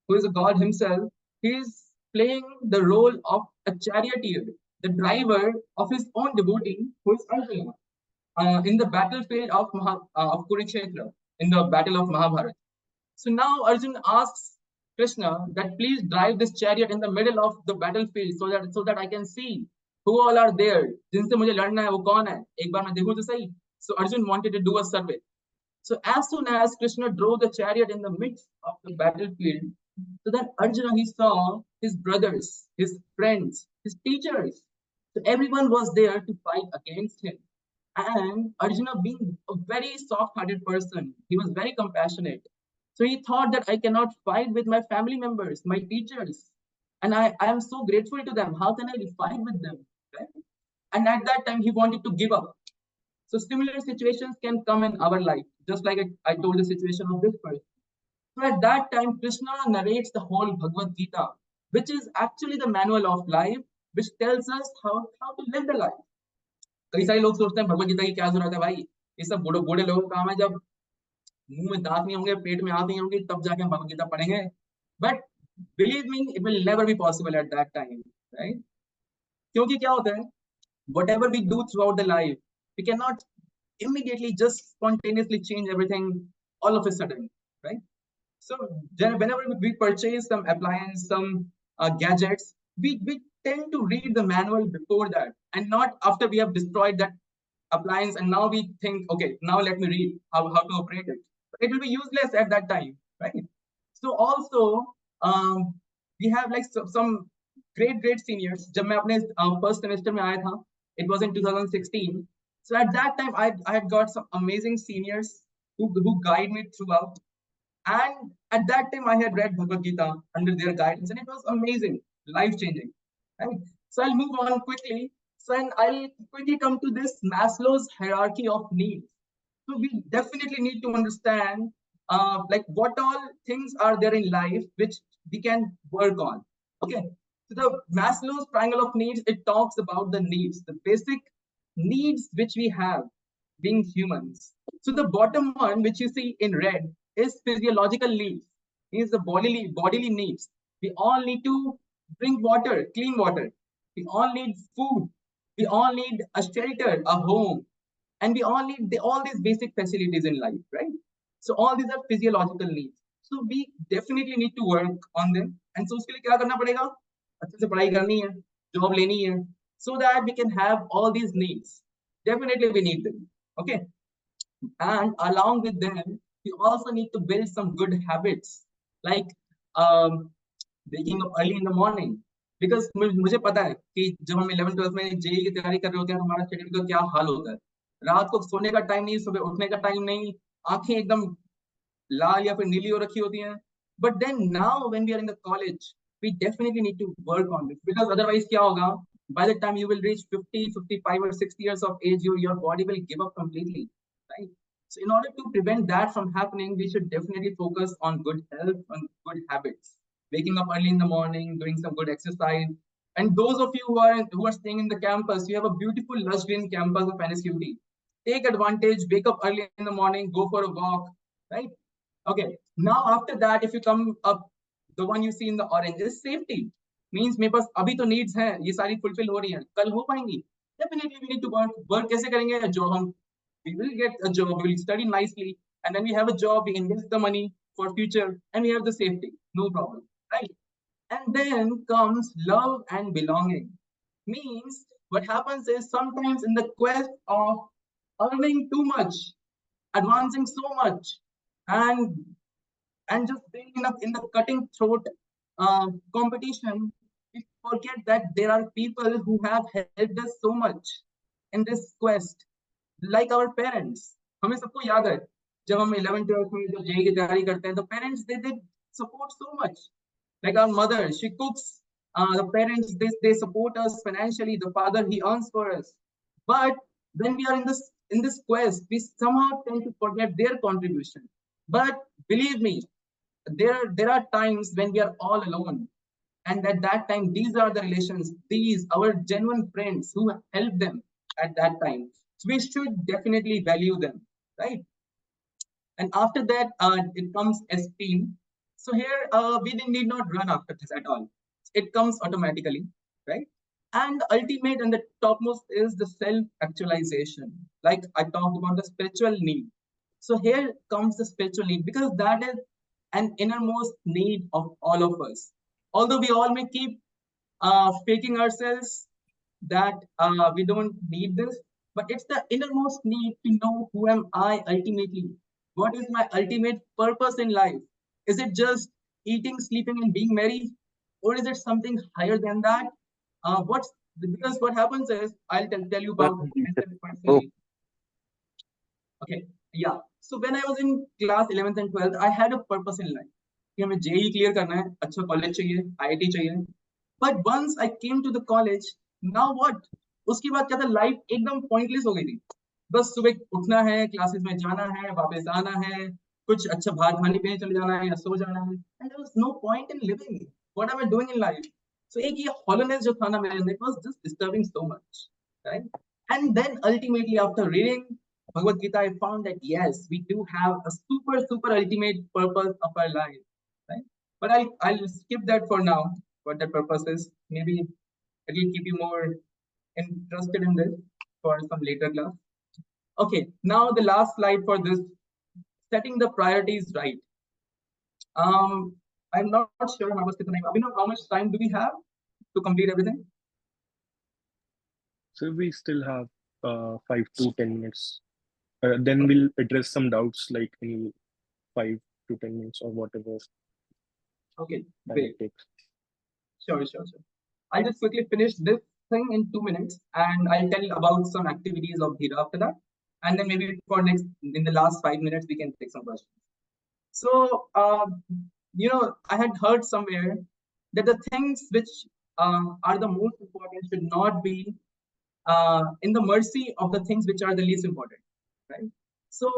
who is a god himself, he is playing the role of a charioteer, the driver of his own devotee, who is Arjuna, in the battlefield of Kurukshetra, in the battle of Mahabharata. So now Arjuna asks Krishna that please drive this chariot in the middle of the battlefield so that I can see who all are there. जिनसे मुझे लड़ना है वो कौन है? एक बार मैं देखूं तो सही. So Arjuna wanted to do a survey. So as soon as Krishna drove the chariot in the midst of the battlefield, so then Arjuna he saw his brothers, his friends, his teachers. So everyone was there to fight against him. And Arjuna, being a very soft-hearted person, he was very compassionate. So he thought that I cannot fight with my family members, my teachers. And I am so grateful to them. How can I fight with them? Right? And at that time, he wanted to give up. So similar situations can come in our life, just like I told the situation of this person. So at that time, Krishna narrates the whole Bhagavad Gita, which is actually the manual of life, which tells us how to live the life. कई सारे लोग सोचते हैं भगवत गीता की क्या जरूरत है भाई, ये सब बूढ़े बूढ़े लोगों का काम है, जब मुंह में दांत नहीं होंगे, पेट में आंत नहीं होंगी, तब जाके हम भगवत गीता पढ़ेंगे. But believe me, it will never be possible at that time, right? क्योंकि क्या होता है, whatever we do throughout the life, we cannot immediately just spontaneously change everything all of a sudden, right? So whenever we purchase some appliance, some gadgets, we tend to read the manual before that, and not after we have destroyed that appliance and now we think, okay, now let me read how to operate it. It will be useless at that time, right? So also we have like some great seniors. जब मैं अपने first semester में आया था, it was in 2016. So at that time I had got some amazing seniors who guide me throughout. And at that time, I had read Bhagavad Gita under their guidance, and it was amazing, life-changing. Right? So I'll move on quickly. So I'll quickly come to this Maslow's hierarchy of needs. So we definitely need to understand like what all things are there in life which we can work on. Okay. So the Maslow's triangle of needs, it talks about the needs, the basic needs which we have being humans. So the bottom one, which you see in red, is physiological needs. Is the bodily needs. We all need to drink water, clean water. We all need food. We all need a shelter, a home, and we all need all these basic facilities in life, right? So all these are physiological needs. So we definitely need to work on them. And so उसके लिए क्या करना पड़ेगा? अच्छे से पढ़ाई करनी है, job लेनी है, so that we can have all these needs. Definitely we need them. Okay. And along with them, we also need to build some good habits, like waking up early in the morning. Because मुझे पता है कि जब हम 11th-12th में JEE की तैयारी कर रहे होते हैं, हमारा शेड्यूल का क्या हाल होता है. रात को सोने का टाइम नहीं, सुबह उठने का टाइम नहीं, आंखें एकदम लाल या फिर नीली हो रखी होती हैं. But then now when we are in the college, we definitely need to work on this, because otherwise क्या होगा? By the time you will reach 50, 55 or 60 years of age, your body will give up completely, right? So in order to prevent that from happening, we should definitely focus on good health, on good habits, waking up early in the morning, doing some good exercise. And those of you who are staying in the campus, you have a beautiful lush green campus of NSUT. Take advantage, wake up early in the morning, go for a walk, right? Okay. Now after that, if you come up, the one you see in the orange is safety. Means मेरे पास अभी तो needs हैं, ये सारी fulfill हो रही हैं, कल हो पाएंगी? Definitely we need to work. Work कैसे करेंगे? A job हम we will get a job, we will study nicely, and then we have a job, we invest the money for future, and we have the safety, no problem, right? And then comes love and belonging. Means what happens is sometimes in the quest of earning too much, advancing so much, and just being in the cutting throat competition, we forget that there are people who have helped us so much in this quest, like our parents. हमें सबको याद है जब हम 11th 12th में जब JEE की तैयारी करते हैं, the parents they support so much. Like our mother, she cooks. The parents they support us financially. The father he earns for us. But when we are in this quest, we somehow tend to forget their contribution. But believe me, there are times when we are all alone, and at that time these are the relations, these our genuine friends who help them at that time, so we should definitely value them, right? And after that it comes esteem. So here we need not run after this at all, it comes automatically, right? And the ultimate and the topmost is the self actualization, like I talked about the spiritual need. So here comes the spiritual need, because that is an innermost need of all of us. Although we all may keep faking ourselves that we don't need this, but it's the innermost need to know who am I ultimately? What is my ultimate purpose in life? Is it just eating, sleeping, and being merry? Or is it something higher than that? Because what happens is, I'll tell you about myself personally. Okay, yeah. So when I was in class 11th and 12th, I had a purpose in life. कि हमें JEE clear करना है, अच्छा college चाहिए, IIT चाहिए. But once I came to the college, now what? उसके बाद क्या था, लाइफ एकदम पॉइंटलेस हो गई थी. बस सुबह उठना है, क्लासेस में जाना है, वापस आना है, कुछ अच्छा बाहर खाने पीने चले जाना है या सो जाना है. And there was no point in living. What am I doing in life? So एक ये hollowness जो था ना मेरे अंदर, it was just disturbing so much, right? And then ultimately after reading Bhagavad Gita, I found that yes, we do have a super ultimate purpose of our life, right? But I'll skip that for now. What that purpose is, maybe it will keep you more interested in this for some later class. Okay, now the last slide for this, setting the priorities right. I'm not sure how much time do we have to complete everything? So we still have 5 to 10 minutes. Then we'll address some doubts like in 5 to 10 minutes or whatever. Okay, great. Sure. I'll just quickly finish this thing in 2 minutes, and I'll tell about some activities of Dhirah after that. And then maybe in the last 5 minutes, we can take some questions. So, I had heard somewhere that the things which are the most important should not be in the mercy of the things which are the least important, right? So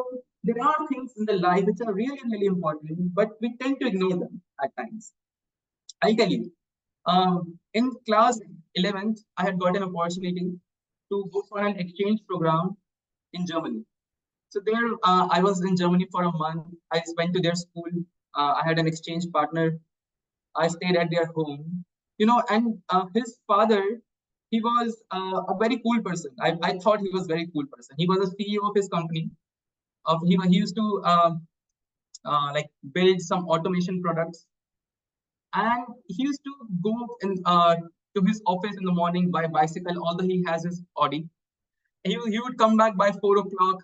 there are things in the life which are really important, but we tend to ignore them at times. I'll tell you. In class 11th, I had got an opportunity to go for an exchange program in Germany. So there, I was in Germany for a month. I went to their school. I had an exchange partner. I stayed at their home. And his father, he was a very cool person. I thought he was a very cool person. He was a CEO of his company. He used to like build some automation products. And he used to go to his office in the morning by bicycle, although he has his Audi. He would come back by 4 o'clock,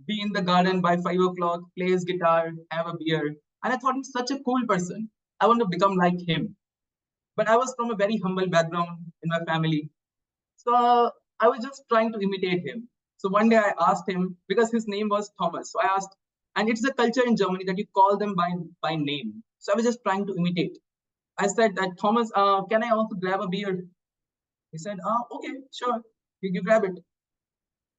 be in the garden by 5 o'clock, play his guitar, have a beer. And I thought he's such a cool person. I want to become like him. But I was from a very humble background in my family. So I was just trying to imitate him. So one day I asked him, because his name was Thomas. So I asked, and it's a culture in Germany that you call them by name. So I was just trying to imitate. I said that, Thomas, can I also grab a beer? He said, okay, sure. You grab it.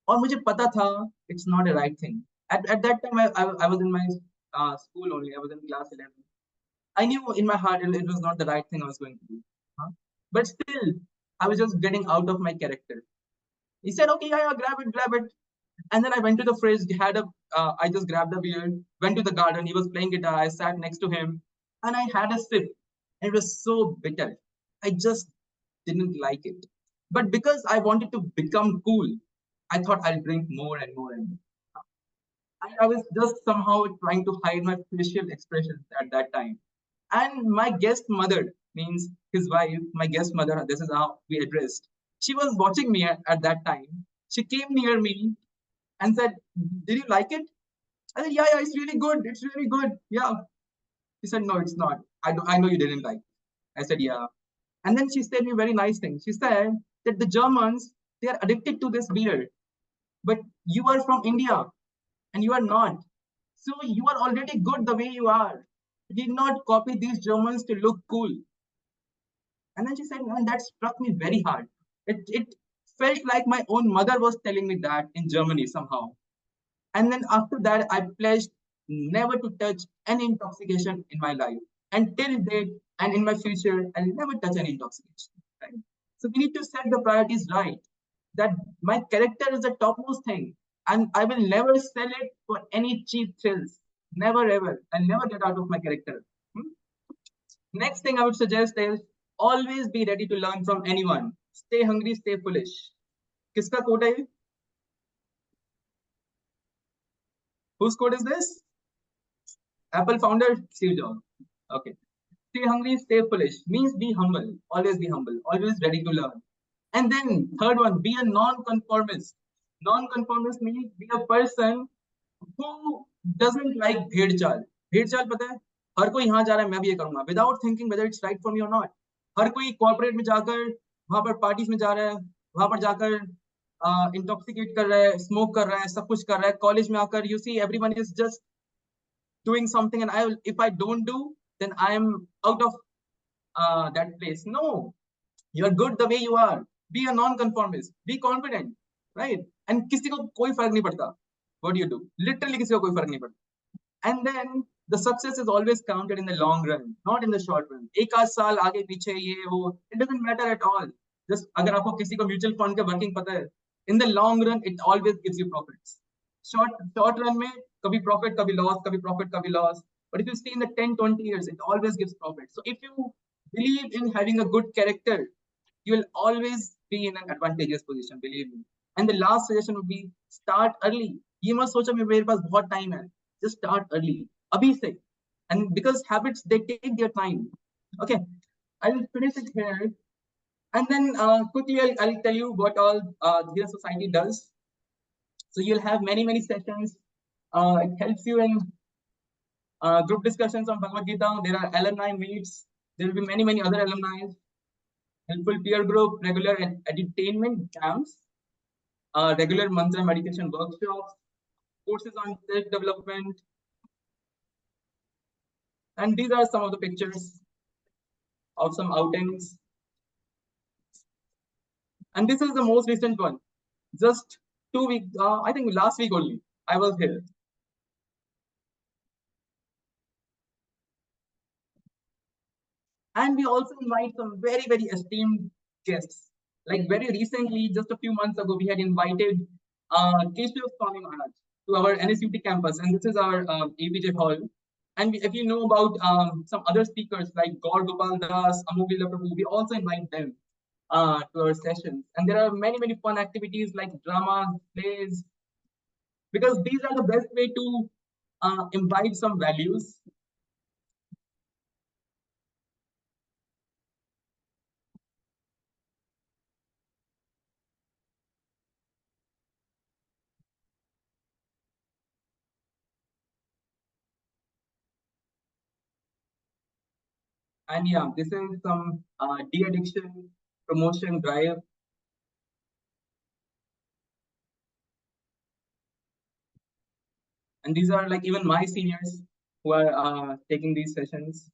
और मुझे पता था it's not a right thing. At that time, I was in my school only. I was in class 11. I knew in my heart it was not the right thing I was going to do. Huh? But still, I was just getting out of my character. He said, okay, yeah, grab it, grab it. And then I went to the fridge, I just grabbed a beer, went to the garden. He was playing guitar. I sat next to him and I had a sip. And it was so bitter. I just didn't like it. But because I wanted to become cool, I thought I'll drink more and more and more. I was just somehow trying to hide my facial expressions at that time. And my guest mother, means his wife, my guest mother, this is how we addressed. She was watching me at that time. She came near me and said, did you like it? I said, yeah, it's really good. It's really good. Yeah. She said, no, it's not. I know you didn't like it. I said, yeah. And then she said me a very nice thing. She said that the Germans, they are addicted to this beer. But you are from India and you are not. So you are already good the way you are. You did not copy these Germans to look cool. And then she said, man, that struck me very hard. It felt like my own mother was telling me that in Germany somehow. And then after that, I pledged never to touch any intoxication in my life. And till date and in my future, I'll never touch any intoxication. Right? So we need to set the priorities right. That my character is the topmost thing. And I will never sell it for any cheap thrills. Never ever. I'll never get out of my character. Hmm? Next thing I would suggest is always be ready to learn from anyone. Stay hungry, stay foolish. Kiska quote hai? Whose quote is this? Apple founder Steve Jobs. Okay. Stay hungry, stay foolish means be humble. Always be humble. Always ready to learn. And then third one, be a non-conformist. Non-conformist means be a person who doesn't like भेड़ चाल. भेड़ चाल पता है? हर कोई यहाँ जा रहा है मैं भी ये करूंगा. Without thinking whether it's right for me or not. हर कोई कॉर्पोरेट में जाकर वहां पर पार्टीज में जा रहा है, वहां पर जाकर इंटॉक्सिकेट कर रहा है, स्मोक कर रहा है, सब कुछ कर रहा है. कॉलेज में आकर you see everyone is just doing something and if I don't do then I am out of that place. No, you are good the way you are. Be a non-conformist, be confident, right? And किसी को कोई फर्क नहीं पड़ता what do you do. Literally किसी को कोई फर्क नहीं पड़ता. And then the success is always counted in the long run, not in the short run. एक आध साल आगे पीछे ये वो it doesn't matter at all. Just अगर आपको किसी को म्यूचुअल फंड का वर्किंग पता है, in the long run it always gives you profits. Short run में कभी profit कभी loss, कभी profit कभी loss. But if you stay in the 10-20 years, it always gives profit. So if you believe in having a good character, you will always be in an advantageous position, believe me. And the last suggestion would be start early. ये मत सोचो मेरे पास बहुत time है. Just start early. अभी से. And because habits, they take their time. Okay, I'll finish it here. And then quickly, I'll tell you what all Dhirah Society does. So you'll have many sessions. It helps you in group discussions on Bhagavad Gita. There are alumni meets. There will be many other alumni. Helpful peer group, regular entertainment camps, regular mantra meditation workshops, courses on self-development. And these are some of the pictures of some outings. And this is the most recent one. Just 2 weeks, I think last week only, I was here. And we also invite some very esteemed guests. Like very recently, just a few months ago, we had invited Keshav Swami Maharaj to our NSUT campus. And this is our APJ hall. And if you know about some other speakers like Gaur Gopal Das, Amogila Prabhu, we also invite them to our sessions. And there are many fun activities like dramas, plays, because these are the best way to imbibe some values. And yeah, this is some de-addiction promotion drive. And these are like even my seniors who are taking these sessions.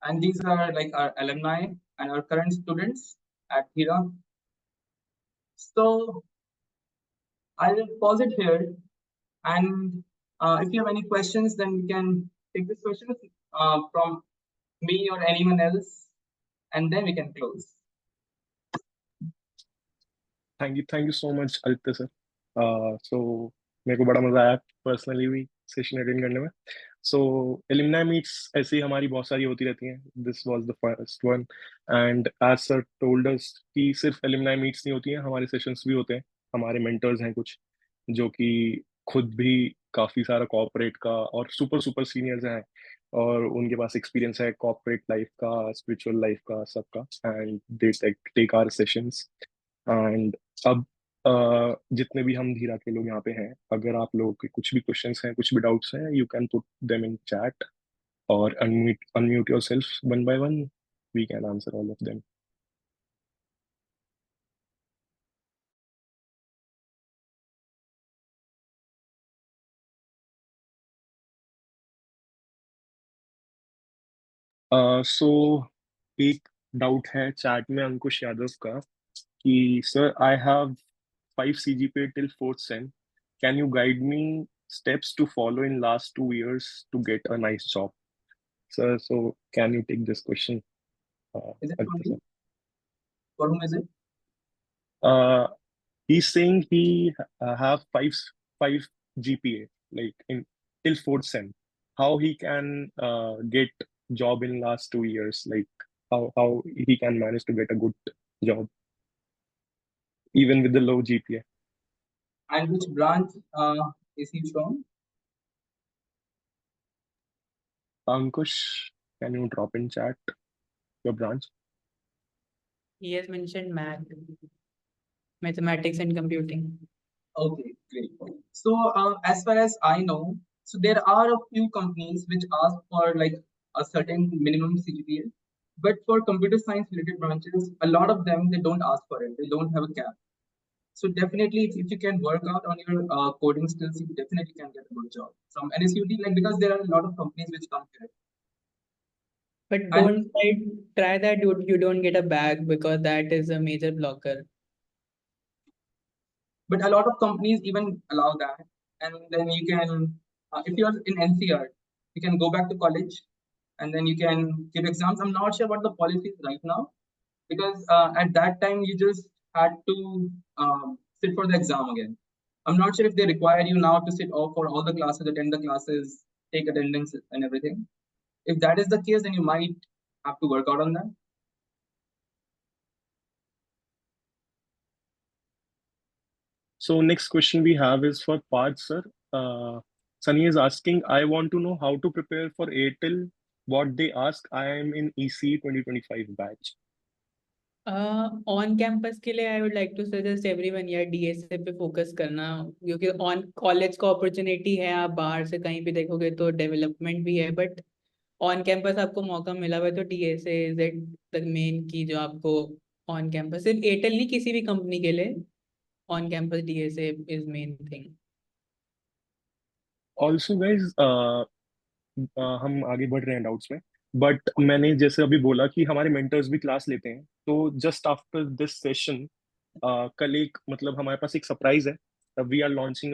and these are like our alumni and our current students at Dhirah. So I'll pause it here, and if you have any questions, then we can take this question from me or anyone else, and then we can close. Thank you so much Aditya sir. So मेरे को बड़ा मजा आया personally भी session attend करने में। सो alumni meets ऐसे ही हमारी बहुत सारी होती रहती हैं। This was the first one, and as sir told us कि सिर्फ एलुमनाई मीट्स नहीं होती हैं, हमारे सेशंस भी होते हैं। हमारे मेंटर्स हैं कुछ जो कि खुद भी काफी सारा कॉर्पोरेट का और सुपर सुपर सीनियर्स हैं, और उनके पास एक्सपीरियंस है कॉर्पोरेट लाइफ का, स्पिरिचुअल लाइफ का, सबका, and they take our sessions. And अब जितने भी हम धीरा के लोग यहाँ पे हैं, अगर आप लोगों के कुछ भी क्वेश्चंस हैं, कुछ भी डाउट्स हैं, you can put them in chat और unmute yourself one by one. We can answer all of them. So एक डाउट है चैट में अंकुश यादव का कि sir I have 5 CGPA till 4th sem. Can you guide me steps to follow in last 2 years to get a nice job? Sir, so can you take this question? Is it for Aditya me? sir. For whom is it? Uh, he's saying he have five GPA like in till 4th sem. How he can get job in last 2 years? Like how he can manage to get a good job even with the low GPA? And which branch is he from? Ankush, can you drop in chat your branch? He has mentioned mathematics and computing. Okay, great. So as far as I know, so there are a few companies which ask for like a certain minimum CGPA, but for computer science related branches, a lot of them they don't ask for it. They don't have a cap. So definitely, if you can work out on your coding skills, you definitely can get a good job from NSUT. Like because there are a lot of companies which come here. But And don't try that you don't get a bag, because that is a major blocker. but a lot of companies even allow that, and then you can, if you are in NCR, you can go back to college, and then you can give exams. I'm not sure what the policy is right now, because at that time you just had to sit for the exam again. I'm not sure if they require you now to sit off for all the classes, attend the classes, take attendance and everything. If that is the case, then you might have to work out on that. So next question we have is for Parth sir. Sunny is asking, I want to know how to prepare for Airtel. What they ask, I am in EC 2025 batch. On campus के लिए I would like to suggest everyone यार DSA पे focus करना, क्योंकि on college का opportunity है, आप बाहर से कहीं भी देखोगे तो डेवलपमेंट भी है, बट ऑन कैंपस आपको मौका मिला हुआ है तो DSA is it the main की जो आपको ऑन कैंपस, सिर्फ एयरटेल नहीं किसी भी कंपनी के लिए on campus DSA is main thing. Also guys, हम आगे बढ़ रहे हैं डाउट्स में, बट मैंने जैसे अभी बोला कि हमारे मेंटर्स भी क्लास लेते हैं, तो जस्ट आफ्टर दिस सेशन कल एक मतलब हमारे पास एक सरप्राइज है। We are launching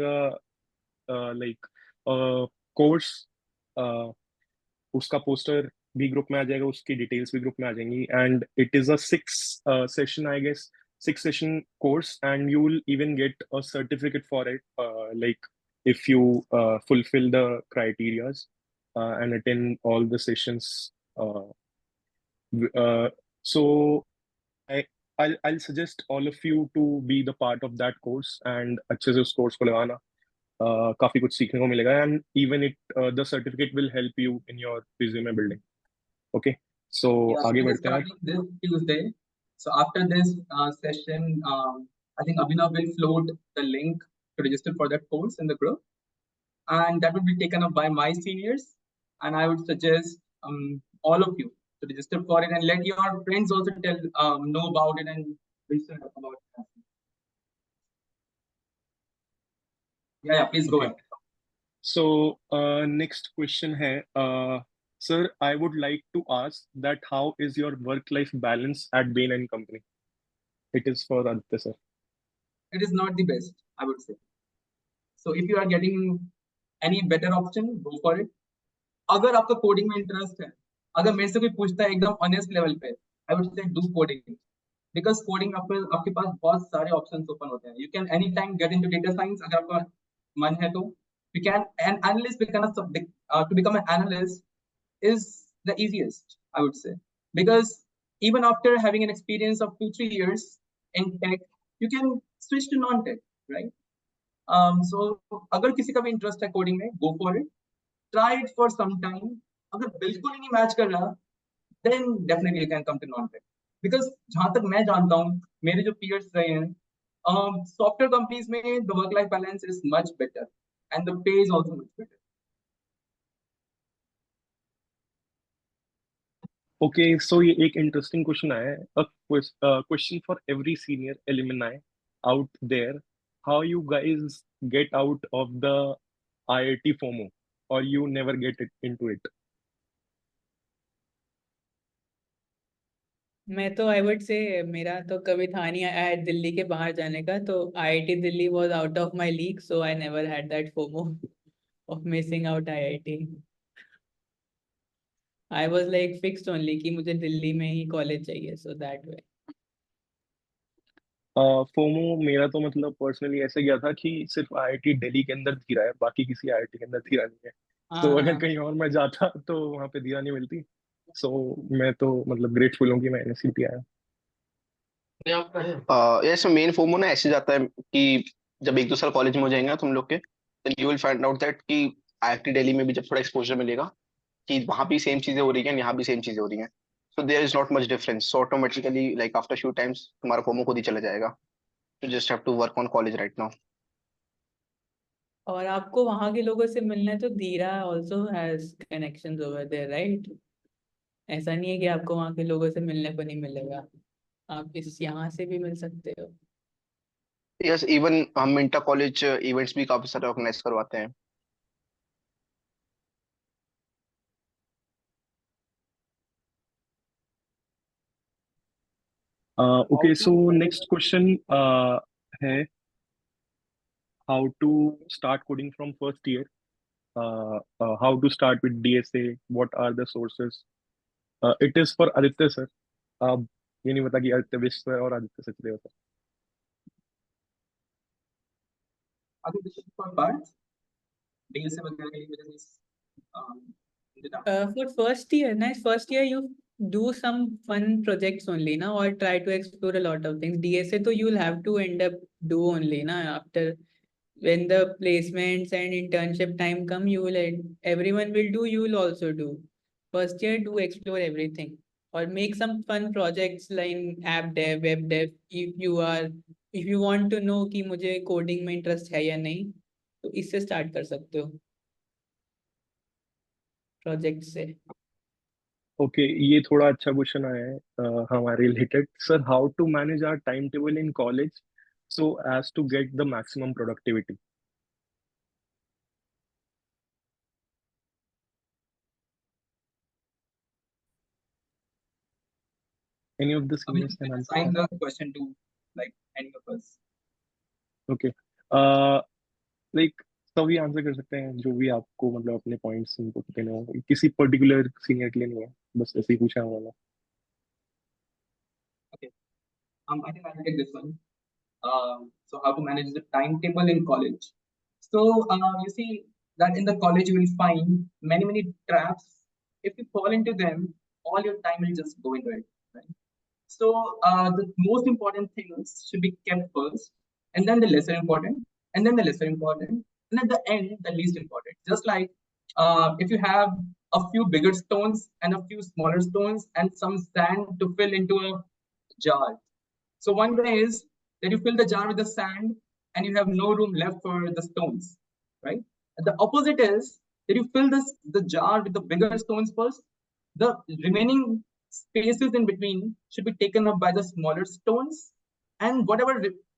like course, उसका पोस्टर भी ग्रुप में आ जाएगा, उसकी डिटेल्स भी ग्रुप में आ जाएंगी, and it is a 6 session I guess, 6 session course, and you will even get a certificate for it, like if you fulfill the criterias and attend all the sessions. Uh, so I, I'll suggest all of you to be the part of that course and अच्छे से उस course को लगाना। काफी कुछ सीखने को मिलेगा, and even the certificate will help you in your resume building. Okay, so Yeah, आगे it is बढ़ते हैं। starting this Tuesday. So after this session, I think Abhinav will float the link to register for that course in the group, and that will be taken up by my seniors. And I would suggest all of you to register for it and let your friends also know about it and register about it. Yeah, please go Okay. ahead. So next question है Sir, I would like to ask that how is your work-life balance at Bain and Company? It is for Aditya, sir. It is not the best, I would say. So if you are getting any better option, go for it. अगर आपका coding में interest है, अगर मेरे से कोई पूछता है एकदम ऑनेस्ट लेवल पे, I would say do coding, because coding आपके पास बहुत सारे ऑप्शंस ओपन होते हैं. You can any time get into data science अगर आपका मन है तो. You can an analyst to become an analyst is the easiest, I would say, because even after having an experience of 2-3 years in tech, you can switch to non-tech, right? So अगर किसी का भी interest है coding में, go for it, try it for some time. अगर बिल्कुल ही नहीं match कर रहा, then definitely you can come to non-tech, because जहां तक मैं जानता हूँ, मेरे जो peers रहे हैं, software companies में the work-life balance is much better and the pay is also much better. Okay, so ये एक interesting question आया है. A question for every senior alumni out there. How you guys get out of the IIT FOMO, or you never get into it? मैं तो आई would से मेरा तो कभी था नहीं दिल्ली के बाहर जाने का, तो IIT Delhi was out of my league, so I never had that FOMO of missing out IIT. I was like fixed only कि मुझे दिल्ली में ही कॉलेज चाहिए, सो दैट वे. फोमो मेरा तो मतलब पर्सनली ऐसे गया था कि सिर्फ आईआईटी दिल्ली के अंदर धीरा है, बाकी किसी आईआईटी के अंदर धीरा नहीं है. तो हाँ अगर हाँ. कहीं और मैं जाता तो वहाँ पे धीरा नहीं मिलती. सो मैं तो मतलब ग्रेटफुल हूँ कि मैं एनएसयूटी आया. ऐसे मेन फोमो ना ऐसे जाता है कि जब 1-2 साल कॉलेज में हो जाएंगे ना तुम लोग के, then you will find out that कि आईआईटी दिल्ली में भी जब थोड़ा एक्सपोजर मिलेगा कि वहां भी सेम चीजें हो रही हैं, यहाँ भी सेम चीजें हो रही हैं, so there is not much difference. So automatically like after few times तुम्हारा फोमो खुद ही चला जाएगा. You just have to work on college right now. और आपको वहाँ के लोगों से मिलना है तो Dhira also has connections over there, right? ऐसा नहीं है कि आपको वहाँ के लोगों से मिलने को नहीं मिलेगा, आप इस यहाँ से भी मिल सकते हो. यस, इवन हम इंटर कॉलेज इवेंट्स भी काफी सारे ऑर्गेनाइज करवाते हैं. Okay, so next question है how to start coding from first year. How to start with DSA? What are the sources? It is for Aditya sir. अब ये नहीं पता कि आदित्य विश्व और Aditya Sachdev sir. I think this is for parts. DSA वगैरह के लिए मेरे For first year, nice. First year you do some fun projects only, na, or try to explore a lot of things. DSA तो you'll have to end up do only, na, after when the placements and internship time come, you will everyone will do, you will also do. First year do explore everything or make some fun projects like app dev, web dev. If you want to know कि मुझे coding में interest है या नहीं, तो इससे start कर सकते हो project से. ओके, ये थोड़ा अच्छा क्वेश्चन आया है हमारे related. Sir, how to manage our time table in college so as to get the maximum productivity? Any of the I mean, seniors you can can answer assign that? the question to like any of us. Okay, like सभी answer कर सकते हैं जो भी आपको मतलब अपने points input देने हो. किसी पर्टिकुलर सीनियर के लिए नहीं है, बस ऐसे ही पूछा है. Okay. I think I'll take this one. So how to manage the timetable in college? So you see that in the college you will find many traps. If you fall into them, all your time will just go into it. Right? So the most important things should be kept first, and then the lesser important, and then the lesser important, and at the end the least important. Just like if you have a few bigger stones and a few smaller stones and some sand to fill into a jar. So one way is that you fill the jar with the sand and you have no room left for the stones, right? And the opposite is that you fill the jar with the bigger stones first. The remaining spaces in between should be taken up by the smaller stones, and whatever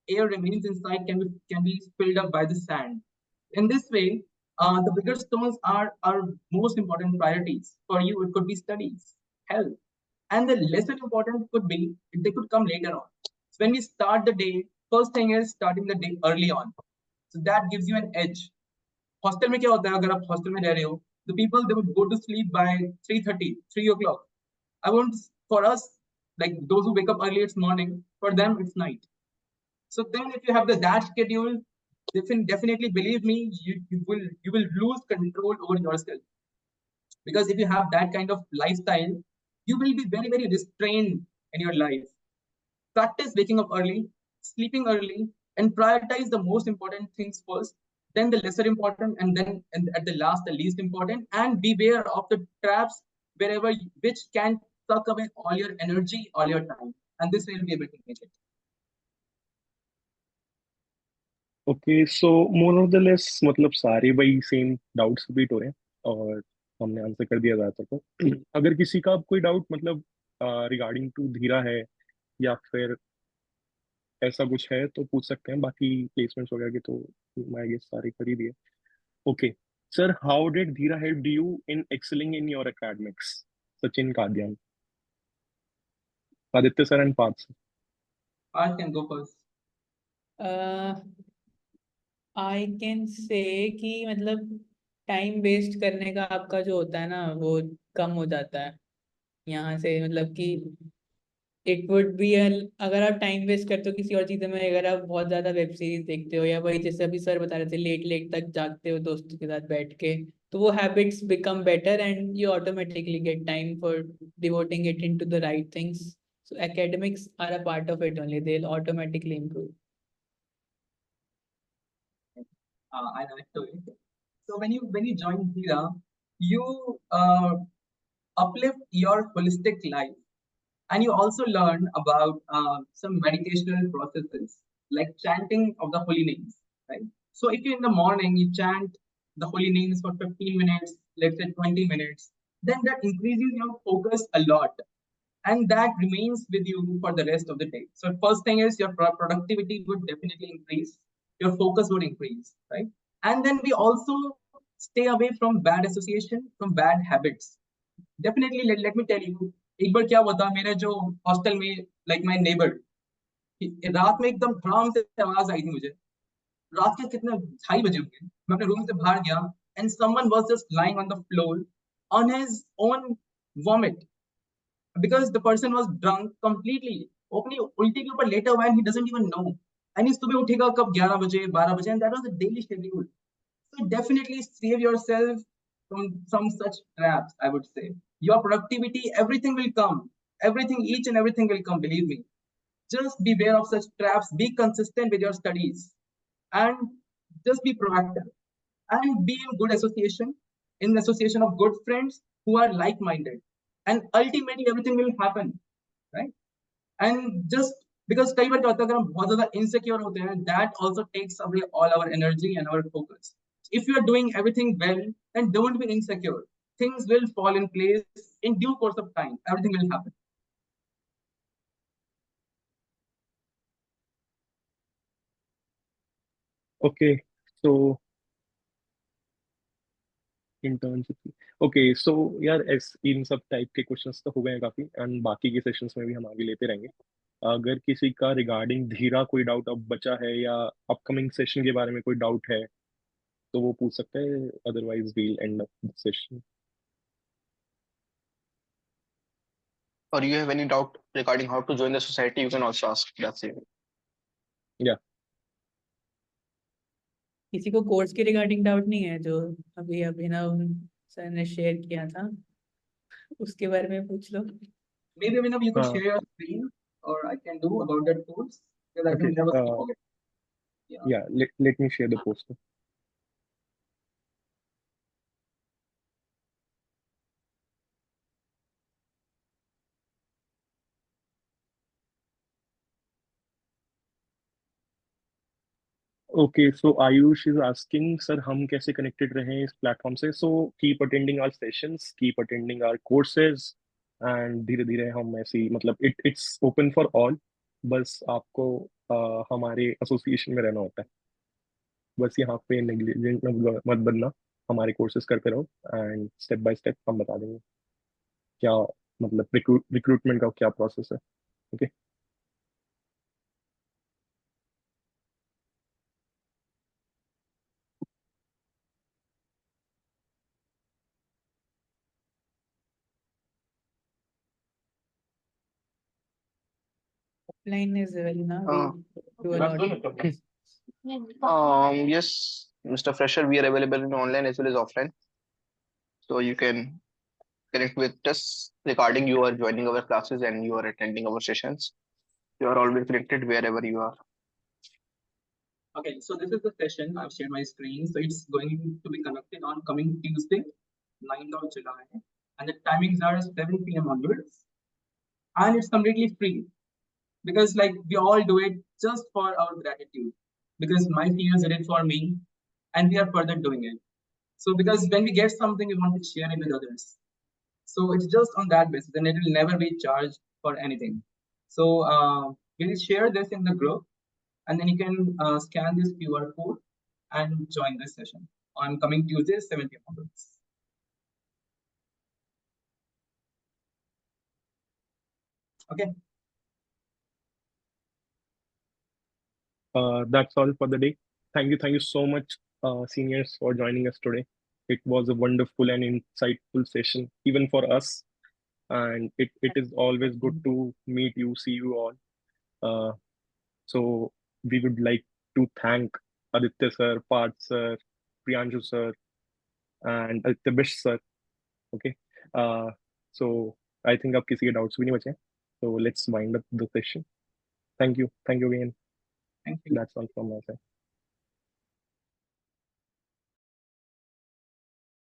air remains inside can be filled up by the sand. In this way, The bigger stones are most important priorities for you. It could be studies, health, and the lesser important could be they could come later on. So when we start the day, first thing is starting the day early on. So that gives you an edge. Hostel में क्या होता है अगर आप hostel में रह रहे हो the people they would go to sleep by 3:30 3 o'clock. I want for us like those who wake up early it's morning, for them it's night. So then if you have that schedule, definitely believe me, you will lose control over yourself, because if you have that kind of lifestyle you will be very very restrained in your life. Practice waking up early, sleeping early, and prioritize the most important things first, then the lesser important, and at the last the least important. And beware of the traps wherever which can suck away all your energy, all your time, and this will be able to make it. Okay so more of the less मतलब सारे वही same doubts repeat हो रहे हैं और हमने answer कर दिया ज़्यादातर को। अगर किसी का कोई डाउट मतलब रिगार्डिंग टू धीरा है या फिर ऐसा कुछ है तो पूछ सकते हैं, बाकी प्लेसमेंट्स वगैरह के तो मैं ये सारे कर ही दिए। Okay sir, how did Dhira help you in excelling in your academics? Sachin Kadiyan, Aditya sir and Parth sir. I can go first. I can say कि मतलब टाइम वेस्ट करने का आपका जो होता है ना वो कम हो जाता है यहाँ से, मतलब कि इट वुड बी अगर आप टाइम वेस्ट करते हो किसी और चीज़ों में, अगर आप बहुत ज़्यादा वेब सीरीज देखते हो या वही जैसे अभी सर बता रहे थे लेट लेट तक जागते हो दोस्तों के साथ बैठ के, तो वो habits become better and you automatically get time for devoting it into the right things. So academics are a part of it only, they'll automatically improve. I like to it. So when you join Dhira, you uplift your holistic life, and you also learn about some meditational processes like chanting of the holy names, right? So if you in the morning you chant the holy names for 15 minutes, let's say 20 minutes, then that increases your focus a lot, and that remains with you for the rest of the day. So first thing is your productivity would definitely increase, your focus would increase, right? And then we also stay away from bad association, from bad habits. Definitely let me tell you, एक बार क्या हुआ था मेरे जो hostel में, like my neighbour, रात में एकदम धड़ाम से आवाज आई थी मुझे, रात के कितने 2:30 बजे होंगे, मैं अपने रूम से बाहर गया and someone was just lying on the floor on his own vomit, because the person was drunk completely, वो अपनी उल्टी के ऊपर लेटा हुआ है and he doesn't even know, and he सुबह उठेगा कब 11 बजे 12 बजे, and that was the daily schedule. So definitely save yourself from such traps, I would say. Your productivity, everything will come, everything, each and everything will come, believe me. Just beware of such traps, be consistent with your studies, and just be proactive, and be in good association, in association of good friends who are like-minded, and ultimately everything will happen, right? And just because कई बार क्या होता है अगर हम बहुत ज्यादा insecure होते हैं, that also takes away all our energy and our focus. If you are doing everything well, then don't be insecure, things will fall in place in due course of time, everything will happen. Okay so internship, okay so यार इन सब type के questions तो हो गए हैं काफी, and बाकी के सेशंस में भी हम आगे लेते रहेंगे। अगर किसी का रिगार्डिंग धीरा कोई डाउट अब बचा है या अपकमिंग सेशन के बारे में कोई डाउट है तो वो पूछ सकते हैं, otherwise we'll end up the session. Or you have any doubt regarding how to join the society, you can also ask. That's it. या किसी को कोर्स के रिगार्डिंग डाउट नहीं है जो अभी अभिनव सर ने शेयर किया था उसके बारे में पूछ लो. Maybe Abhinav, you could हाँ share your screen, or I can do about that course, because I okay don't never forget. Yeah. या let me share the post. Okay so Ayush is asking sir हम कैसे connected रहें इस platform से? So keep attending our sessions, keep attending our courses, and धीरे धीरे हम ऐसे ही मतलब इट्स ओपन फॉर ऑल, बस आपको हमारे एसोसिएशन में रहना होता है, बस यहाँ पे नेग्लिजेंट मत बनना। हमारे कोर्सेज करते रहो एंड स्टेप बाय स्टेप हम बता देंगे क्या मतलब रिक्रूटमेंट का क्या प्रोसेस है. Okay. Offline as well, na? Uh, We do a lot. yes, Mr. Fresher, we are available in online as well as offline. So you can connect with us regarding you are joining our classes and you are attending our sessions. You are always connected wherever you are. Okay, so this is the session. I've shared my screen. So it's going to be conducted on coming Tuesday, 9th of July. And the timings are 7 p.m. onwards. And it's completely free because like we all do it just for our gratitude. Because my seniors did it for me and we are further doing it. So because when we get something, we want to share it with others. So it's just on that basis and it will never be charged for anything. So we'll share this in the group and then you can scan this QR code and join this session on coming Tuesday, 7 p.m. onwards. Okay. That's all for the day. Thank you so much, seniors, for joining us today. It was a wonderful and insightful session, even for us. And it is always good to meet you, see you all. Uh, so we would like to thank Aditya sir, Parth sir, Priyanshu sir, and Aditya Bish sir. Okay. Uh, so I think अब किसी के doubts भी नहीं बचे. So let's wind up the session. Thank you again. Thank you. That's all from my side.